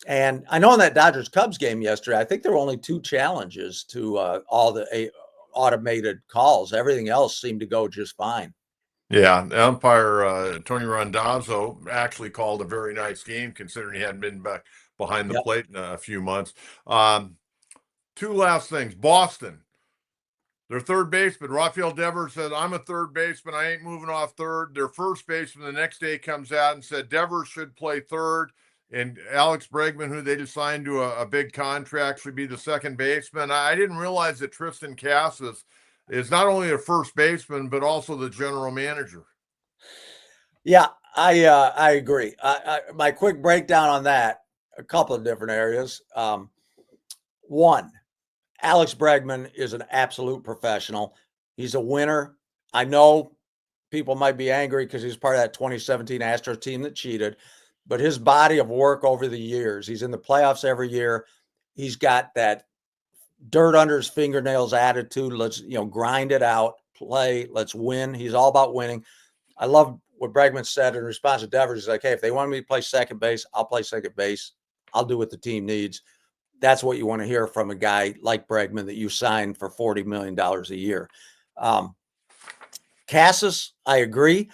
And I know in that Dodgers Cubs game yesterday, I think there were only 2 challenges to all the automated calls. Everything else seemed to go just fine. Yeah, the umpire Tony Randazzo actually called a very nice game considering he hadn't been back behind the plate in a few months. 2 last things. Boston, their third baseman, Rafael Devers, said, I'm a third baseman. I ain't moving off third. Their first baseman the next day comes out and said Devers should play third. And Alex Bregman, who they just signed to a big contract, should be the second baseman. I didn't realize that Tristan Casas is not only a first baseman, but also the general manager. Yeah, I agree. My quick breakdown on that, a couple of different areas. One, Alex Bregman is an absolute professional. He's a winner. I know people might be angry because he's part of that 2017 Astros team that cheated, but his body of work over the years, he's in the playoffs every year. He's got that dirt under his fingernails attitude. Let's, grind it out, play, let's win. He's all about winning. I love what Bregman said in response to Devers. He's like, hey, if they want me to play second base, I'll play second base. I'll do what the team needs. That's what you want to hear from a guy like Bregman that you signed for $40 million a year. Casas, I agree.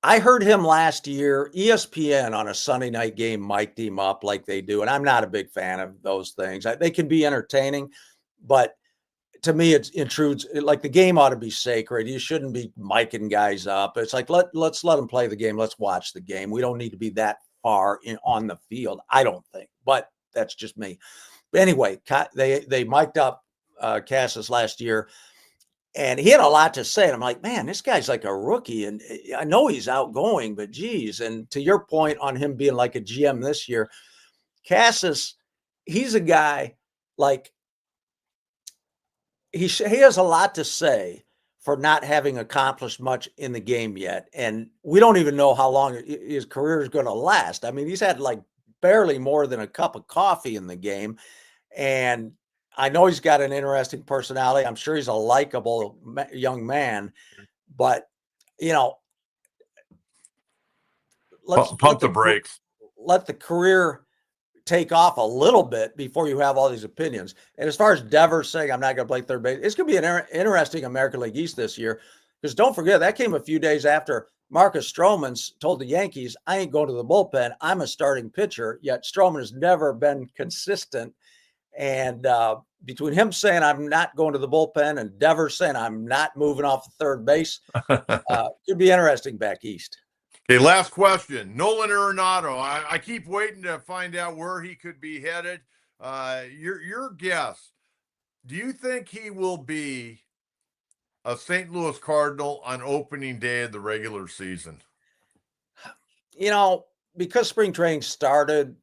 I heard him last year, ESPN on a Sunday night game mic'd him up like they do, and I'm not a big fan of those things. They can be entertaining, but to me, it intrudes. Like, the game ought to be sacred. You shouldn't be micing guys up. It's like, let's let them play the game. Let's watch the game. We don't need to be that far on the field, I don't think, but that's just me. But anyway, they mic'd up Casas last year, and he had a lot to say. And I'm like, man, this guy's like a rookie, and I know he's outgoing, but geez. And to your point on him being like a GM this year, Casas, he's a guy like, he has a lot to say for not having accomplished much in the game yet. And we don't even know how long his career is going to last. I mean, he's had like barely more than a cup of coffee in the game. And I know he's got an interesting personality. I'm sure he's a likable young man, but let's pump the brakes. Let the career take off a little bit before you have all these opinions. And as far as Devers saying, I'm not going to play third base, it's going to be an interesting American League East this year, because don't forget, that came a few days after Marcus Stroman's told the Yankees, I ain't going to the bullpen. I'm a starting pitcher. Yet Stroman has never been consistent. And between him saying I'm not going to the bullpen and Devers saying I'm not moving off the third base, could be interesting back east. Okay, last question. Nolan Arenado. I keep waiting to find out where he could be headed. Your guess. Do you think he will be a St. Louis Cardinal on opening day of the regular season? Because spring training started,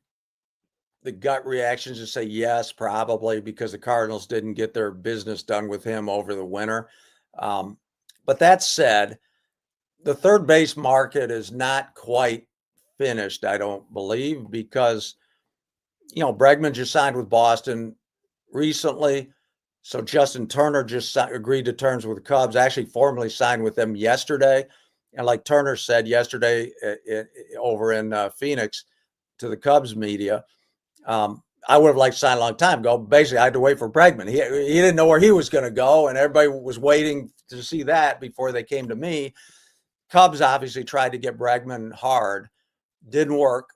the gut reactions to say yes, probably, because the Cardinals didn't get their business done with him over the winter. But that said, the third base market is not quite finished, I don't believe, because, Bregman just signed with Boston recently. So Justin Turner just agreed to terms with the Cubs, actually formally signed with them yesterday. And like Turner said yesterday over in Phoenix to the Cubs media, I would have liked to sign a long time ago. Basically, I had to wait for Bregman. He didn't know where he was going to go, and everybody was waiting to see that before they came to me. Cubs obviously tried to get Bregman hard. Didn't work.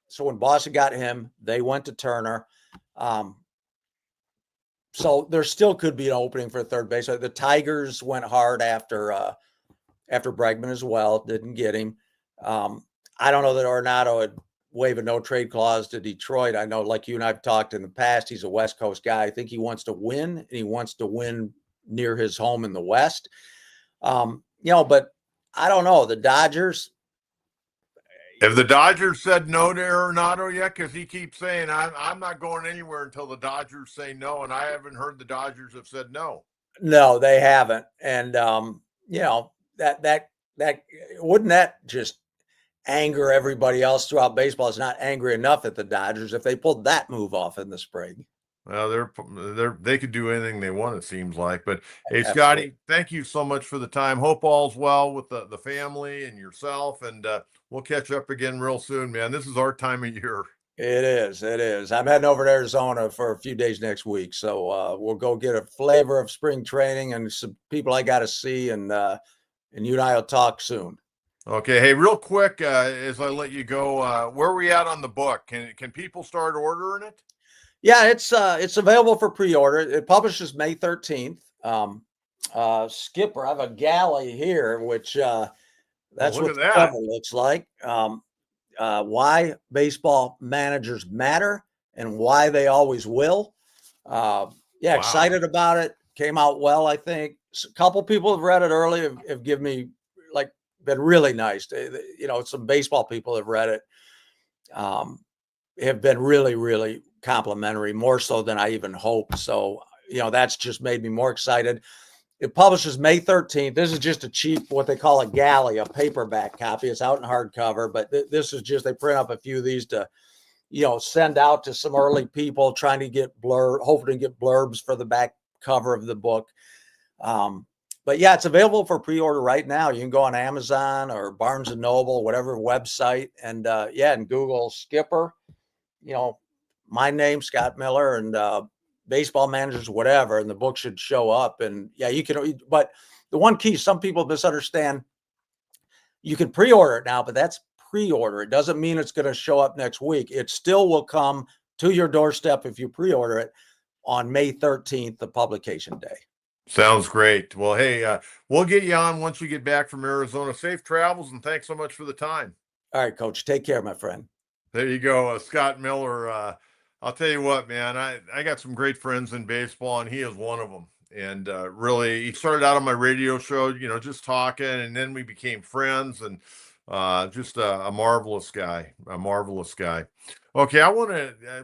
So when Boston got him, they went to Turner. So there still could be an opening for third base. The Tigers went hard after Bregman as well. Didn't get him. I don't know that Arenado would waive a no-trade clause to Detroit. I know, like you and I've talked in the past, he's a West Coast guy. I think he wants to win, and he wants to win near his home in the West. But I don't know. The Dodgers. Have the Dodgers said no to Arenado yet? Because he keeps saying, I'm not going anywhere until the Dodgers say no, and I haven't heard the Dodgers have said no. No, they haven't. And, that wouldn't that just anger everybody else throughout baseball? It's not angry enough at the Dodgers if they pulled that move off in the spring. Well, they could do anything they want, it seems like. But hey, Absolutely. Scotty, thank you so much for the time. Hope all's well with the family and yourself, and we'll catch up again real soon, man. This is our time of year. It is. It is. I'm heading over to Arizona for a few days next week, so we'll go get a flavor of spring training and some people I got to see, and you and I will talk soon. Okay. Hey, real quick, as I let you go, where are we at on the book? Can people start ordering it? Yeah, it's available for pre-order. It publishes May 13th. Skipper, I have a galley here, which that's what the cover looks like. Why baseball managers matter and why they always will. Excited about it. Came out well, I think. A couple people have read it early, have given me been really nice. Some baseball people have read it. Have been really, really complimentary, more so than I even hoped. So, that's just made me more excited. It publishes May 13th. This is just a cheap, what they call a galley, a paperback copy. It's out in hardcover, but this is just, they print up a few of these to, send out to some early people trying to get hoping to get blurbs for the back cover of the book. But yeah, it's available for pre-order right now. You can go on Amazon or Barnes and Noble, whatever website, and and Google Skipper, my name, Scott Miller, and baseball managers, whatever, and the book should show up. And you can, but the one key, some people misunderstand, you can pre-order it now, but that's pre-order. It doesn't mean it's going to show up next week. It still will come to your doorstep if you pre-order it on May 13th, the publication day. Sounds great. Well, hey, we'll get you on once you get back from Arizona. Safe travels, and thanks so much for the time. All right, Coach. Take care, my friend. There you go, Scott Miller. I'll tell you what, man, I got some great friends in baseball, and he is one of them. And really, he started out on my radio show, just talking, and then we became friends, and just a marvelous guy, Okay,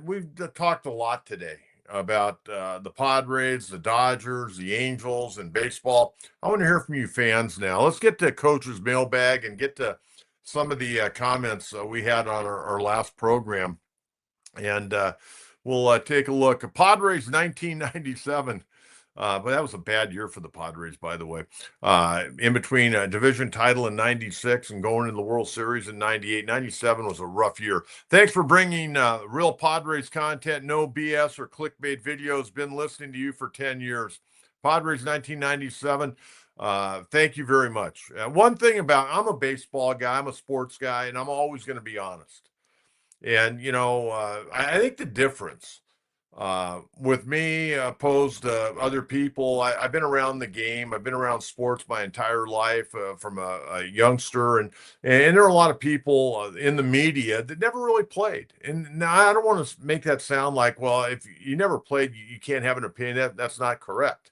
we've talked a lot today about the Padres, the Dodgers, the Angels, and baseball. I want to hear from you fans now. Let's get to Coach's Mailbag and get to some of the comments we had on our last program. And we'll take a look. Padres 1997. But that was a bad year for the Padres, by the way. In between a division title in 96 and going into the World Series in 98, 97 was a rough year. Thanks for bringing real Padres content, no BS or clickbait videos. Been listening to you for 10 years. Padres 1997. Thank you very much. One thing I'm a baseball guy, I'm a sports guy, and I'm always going to be honest. And, I think the difference With me, opposed to other people, I've been around the game. I've been around sports my entire life, from a youngster, and there are a lot of people in the media that never really played. And now I don't want to make that sound like, well, if you never played, you can't have an opinion. That's not correct.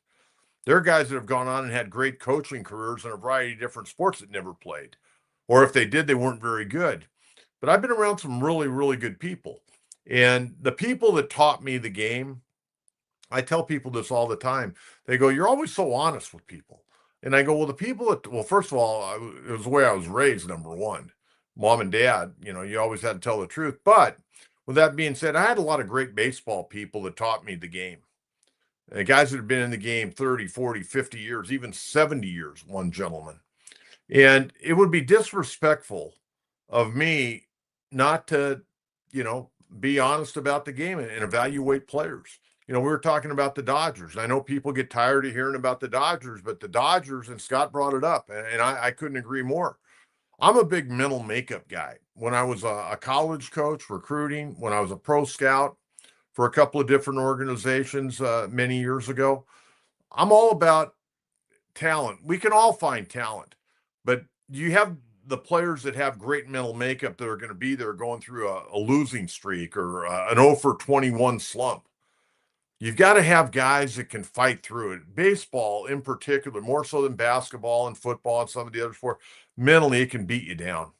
There are guys that have gone on and had great coaching careers in a variety of different sports that never played, or if they did, they weren't very good. But I've been around some really, really good people. And the people that taught me the game, I tell people this all the time. They go, "You're always so honest with people." And I go, "Well, the people that, well, first of all, it was the way I was raised, number one. Mom and dad, you always had to tell the truth. But with that being said, I had a lot of great baseball people that taught me the game. Guys that have been in the game 30, 40, 50 years, even 70 years, one gentleman. And it would be disrespectful of me not to, you know, be honest about the game and evaluate players. We were talking about the Dodgers. I know people get tired of hearing about the Dodgers, but the Dodgers, and Scott brought it up, and I couldn't agree more. I'm a big mental makeup guy. When I was a college coach recruiting, when I was a pro scout for a couple of different organizations many years ago, I'm all about talent. We can all find talent, but you have the players that have great mental makeup that are going to be there going through a losing streak or an 0 for 21 slump. You've got to have guys that can fight through it. Baseball, in particular, more so than basketball and football and some of the other sports, mentally, it can beat you down.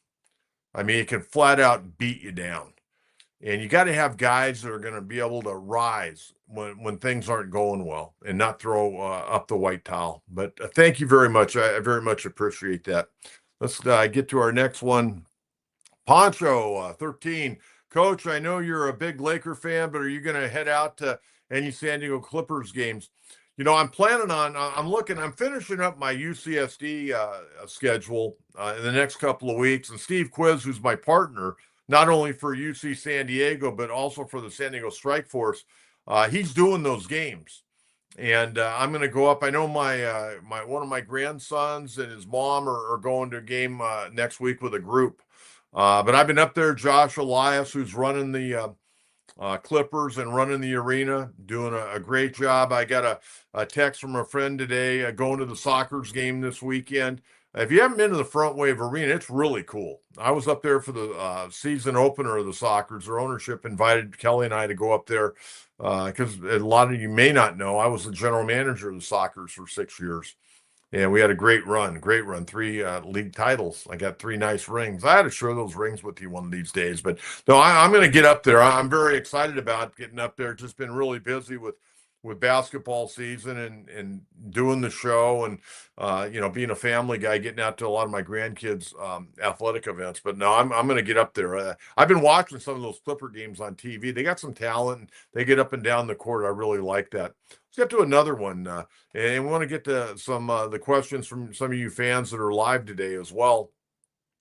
I mean, it can flat out beat you down. And you got to have guys that are going to be able to rise when things aren't going well and not throw up the white towel. But thank you very much. I very much appreciate that. Let's get to our next one. Poncho, 13. Coach, I know you're a big Laker fan, but are you going to head out to any San Diego Clippers games? I'm planning on, I'm finishing up my UCSD schedule in the next couple of weeks. And Steve Quiz, who's my partner, not only for UC San Diego, but also for the San Diego Strike Force, he's doing those games. And I'm going to go up. I know my one of my grandsons and his mom are going to a game next week with a group. But I've been up there. Josh Elias, who's running the Clippers and running the arena, doing a great job. I got a text from a friend today going to the Sockers game this weekend. If you haven't been to the Front Wave Arena, it's really cool. I was up there for the season opener of the Sockers. Their ownership invited Kelly and I to go up there because a lot of you may not know, I was the general manager of the Sockers for 6 years. And we had a great run, 3 league titles. I got 3 nice rings. I had to share those rings with you one of these days. But no, I'm going to get up there. I'm very excited about getting up there. Just been really busy with basketball season and doing the show and, being a family guy, getting out to a lot of my grandkids' athletic events. But no, I'm going to get up there. I've been watching some of those Clipper games on TV. They got some talent and they get up and down the court. I really like that. Let's get to another one. And we want to get to some the questions from some of you fans that are live today as well.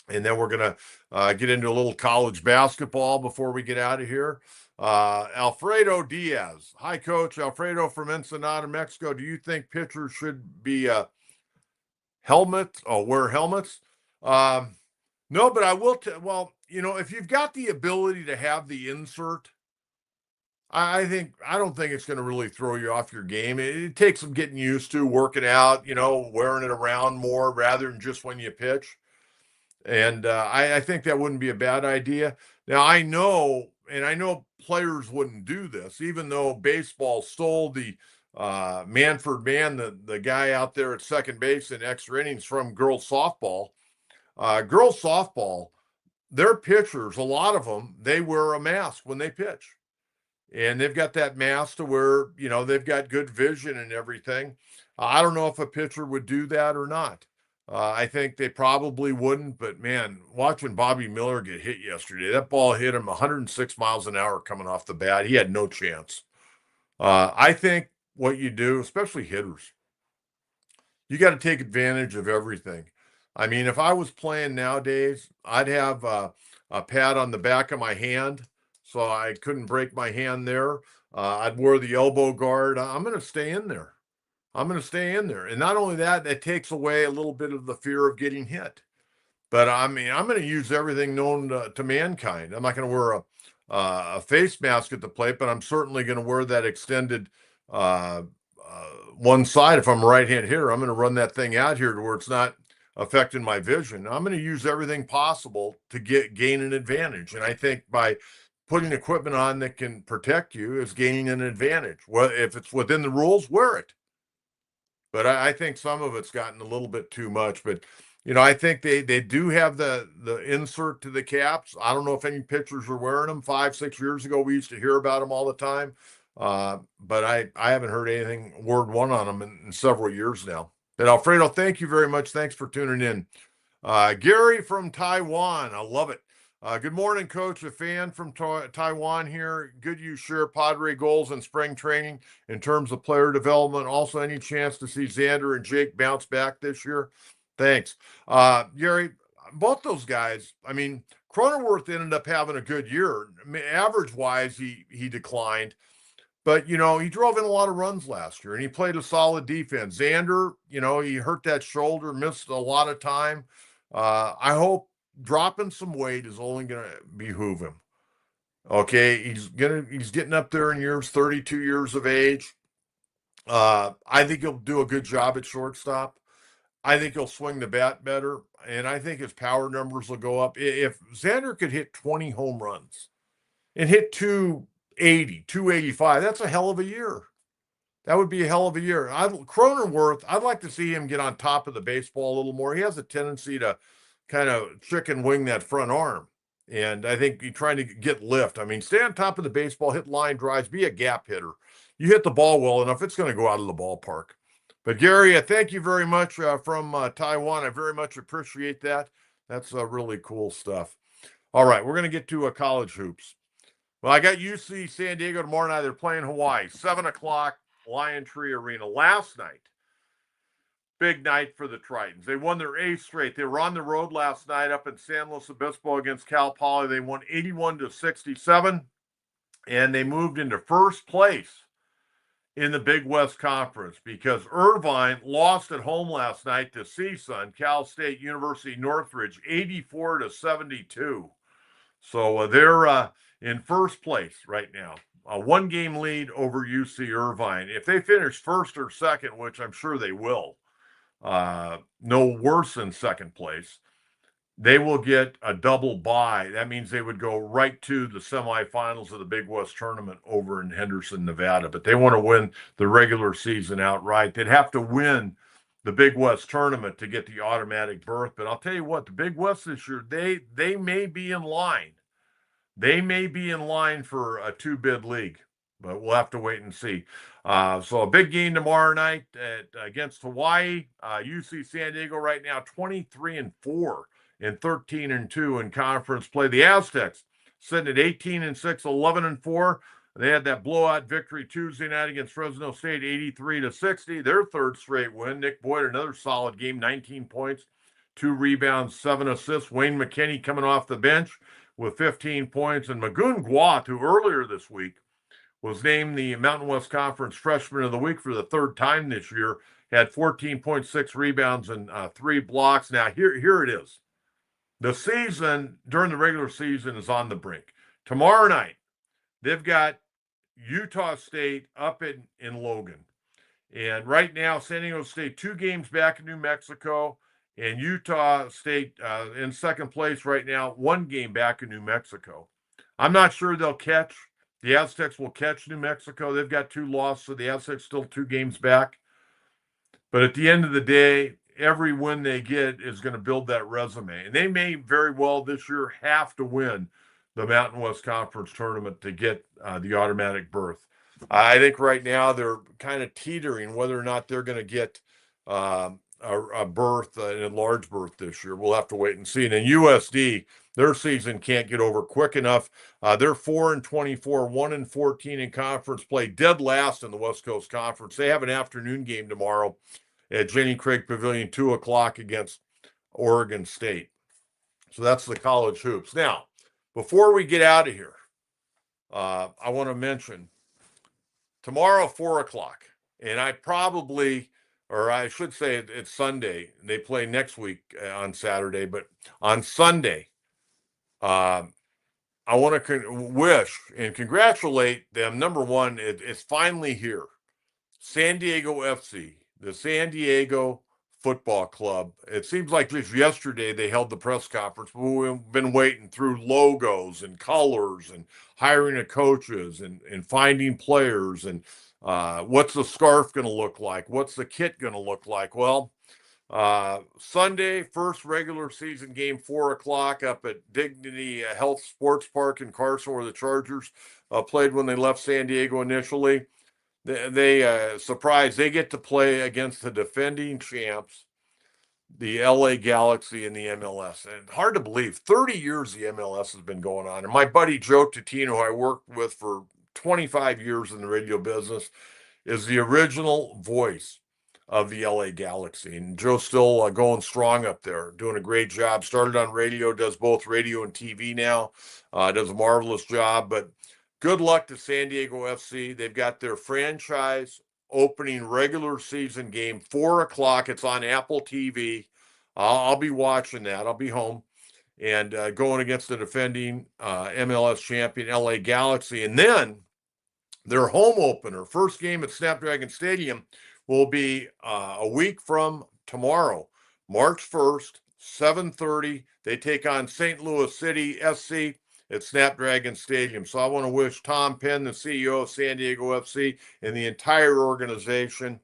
And then we're going to get into a little college basketball before we get out of here. Alfredo Diaz. Hi, Coach. Alfredo from Ensenada, Mexico. Do you think pitchers should be helmets or wear helmets? No, but I will. Well, if you've got the ability to have the insert, I don't think it's going to really throw you off your game. It takes some getting used to, working out, wearing it around more rather than just when you pitch. And I think that wouldn't be a bad idea. Now, I know players wouldn't do this, even though baseball stole the Manford Man, the guy out there at second base in extra innings from girls softball. Girls softball, their pitchers, a lot of them, they wear a mask when they pitch. And they've got that mask to where, they've got good vision and everything. I don't know if a pitcher would do that or not. I think they probably wouldn't, but man, watching Bobby Miller get hit yesterday, that ball hit him 106 miles an hour coming off the bat. He had no chance. I think what you do, especially hitters, you got to take advantage of everything. I mean, if I was playing nowadays, I'd have a pad on the back of my hand so I couldn't break my hand there. I'd wear the elbow guard. I'm going to stay in there. And not only that, it takes away a little bit of the fear of getting hit. But I mean, I'm going to use everything known to mankind. I'm not going to wear a face mask at the plate, but I'm certainly going to wear that extended one side. If I'm a right-hand hitter, I'm going to run that thing out here to where it's not affecting my vision. I'm going to use everything possible to gain an advantage. And I think by putting equipment on that can protect you is gaining an advantage. Well, if it's within the rules, wear it. But I think some of it's gotten a little bit too much. But I think they do have the insert to the caps. I don't know if any pitchers are wearing them. 5-6 years ago, we used to hear about them all the time. But I haven't heard anything word one on them in several years now. And Alfredo, thank you very much. Thanks for tuning in. Gary from Taiwan, I love it. Good morning, Coach. A fan from Taiwan here. Good you share Padre goals in spring training in terms of player development. Also, any chance to see Xander and Jake bounce back this year? Thanks. Gary, both those guys, I mean, Cronenworth ended up having a good year. Average-wise, he declined. But, he drove in a lot of runs last year, and he played a solid defense. Xander, he hurt that shoulder, missed a lot of time. I hope dropping some weight is only going to behoove him. Okay, he's getting up there in years, 32 years of age. I think he'll do a good job at shortstop. I think he'll swing the bat better, and I think his power numbers will go up. If Xander could hit 20 home runs and hit 280, 285, that's a hell of a year. That would be a hell of a year. Cronenworth, I'd like to see him get on top of the baseball a little more. He has a tendency to kind of chicken wing that front arm. And I think he's trying to get lift. I mean, stay on top of the baseball, hit line drives, be a gap hitter. You hit the ball well enough, it's going to go out of the ballpark. But Gary, thank you very much from Taiwan. I very much appreciate that. That's really cool stuff. All right, we're going to get to college hoops. Well, I got UC San Diego tomorrow night. They're playing Hawaii, 7 o'clock, Lion Tree Arena. Last night, big night for the Tritons. They won their 8th straight. They were on the road last night up in San Luis Obispo against Cal Poly. They won 81-67, and they moved into first place in the Big West Conference because Irvine lost at home last night to CSUN, Cal State University Northridge, 84-72. So they're in first place right now. A one-game lead over UC Irvine. If they finish first or second, which I'm sure they will, no worse than second place, they will get a double bye. That means they would go right to the semifinals of the Big West tournament over in Henderson, Nevada. But they want to win the regular season outright. They'd have to win the Big West tournament to get the automatic berth. But I'll tell you what, the Big West this year, they may be in line. They may be in line for a 2-bid league, but we'll have to wait and see. So a big game tomorrow night against Hawaii. UC San Diego right now 23-4 and 13-2 in conference play. The Aztecs sitting at 18-6, 11-4. They had that blowout victory Tuesday night against Fresno State, 83-60. Their third straight win. Nick Boyd, another solid game, 19 points, 2 rebounds, 7 assists. Wayne McKinney coming off the bench with 15 points. And Magoon Guat, who earlier this week was named the Mountain West Conference Freshman of the Week for the third time this year, had 14.6 rebounds and 3 blocks. Now, here it is. The season, during the regular season, is on the brink. Tomorrow night, they've got Utah State up in Logan. And right now, San Diego State 2 games back in New Mexico, and Utah State in second place right now, 1 game back in New Mexico. I'm not sure they'll catch. The Aztecs will catch New Mexico. They've got 2 losses, so the Aztecs still 2 games back. But at the end of the day, every win they get is going to build that resume. And they may very well this year have to win the Mountain West Conference tournament to get the automatic berth. I think right now they're kind of teetering whether or not they're going to get a berth, an enlarged berth this year. We'll have to wait and see. And in USD, their season can't get over quick enough. They're 4-24, 1-14 in conference play, dead last in the West Coast Conference. They have an afternoon game tomorrow at Jenny Craig Pavilion, 2 o'clock against Oregon State. So that's the college hoops. Now, before we get out of here, I want to mention tomorrow, 4 o'clock, and I probably, or I should say it's Sunday. They play next week on Saturday, but on Sunday, I want to wish and congratulate them. Number one, it's finally here. San Diego FC, the San Diego Football Club. It seems like just yesterday they held the press conference. We've been waiting through logos and colors and hiring of coaches and finding players and what's the scarf going to look like? What's the kit going to look like? Well, Sunday, first regular season game, 4 o'clock up at Dignity Health Sports Park in Carson, where the Chargers played when they left San Diego initially. They surprised. They get to play against the defending champs, the LA Galaxy in the MLS. And hard to believe, 30 years the MLS has been going on. And my buddy Joe Tatino, who I worked with for 25 years in the radio business, is the original voice of the LA Galaxy. And Joe's still going strong up there, doing a great job. Started on radio, does both radio and TV now. Does a marvelous job. But good luck to San Diego FC. They've got their franchise opening regular season game, 4 o'clock. It's on Apple TV. I'll be watching that. I'll be home. And going against the defending MLS champion LA Galaxy. And then their home opener, first game at Snapdragon Stadium, will be a week from tomorrow, March 1st, 7:30. They take on St. Louis City SC at Snapdragon Stadium. So I want to wish Tom Penn, the CEO of San Diego FC, and the entire organization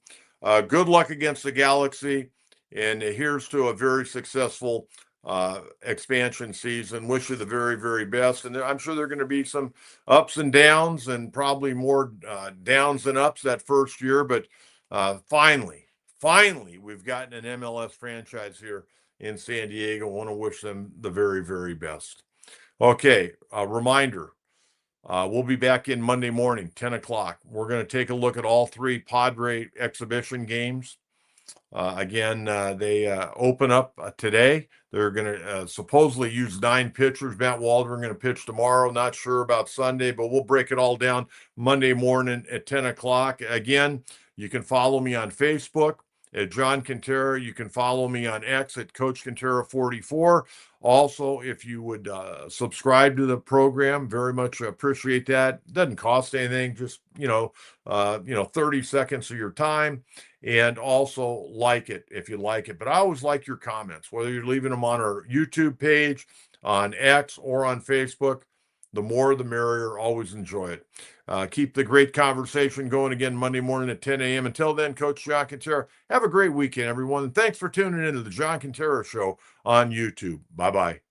good luck against the Galaxy. And here's to a very successful expansion season. Wish you the very, very best. And I'm sure there are going to be some ups and downs and probably more downs than ups that first year. But finally, we've gotten an MLS franchise here in San Diego. I want to wish them the very, very best. Okay, a reminder. We'll be back in Monday morning, 10 o'clock. We're going to take a look at all three Padre exhibition games. Again, they open up today. They're going to supposedly use 9 pitchers. Matt Waldron going to pitch tomorrow. Not sure about Sunday, but we'll break it all down Monday morning at 10 o'clock. Again, you can follow me on Facebook at John Kentera. You can follow me on X at Coach Kentera 44. Also, if you would subscribe to the program, very much appreciate that. Doesn't cost anything, just 30 seconds of your time. And also like it if you like it. But I always like your comments, whether you're leaving them on our YouTube page, on X, or on Facebook. The more the merrier. Always enjoy it. Keep the great conversation going again Monday morning at 10 a.m. Until then, Coach John Kentera, have a great weekend, everyone. And thanks for tuning into the John Kentera Show on YouTube. Bye-bye.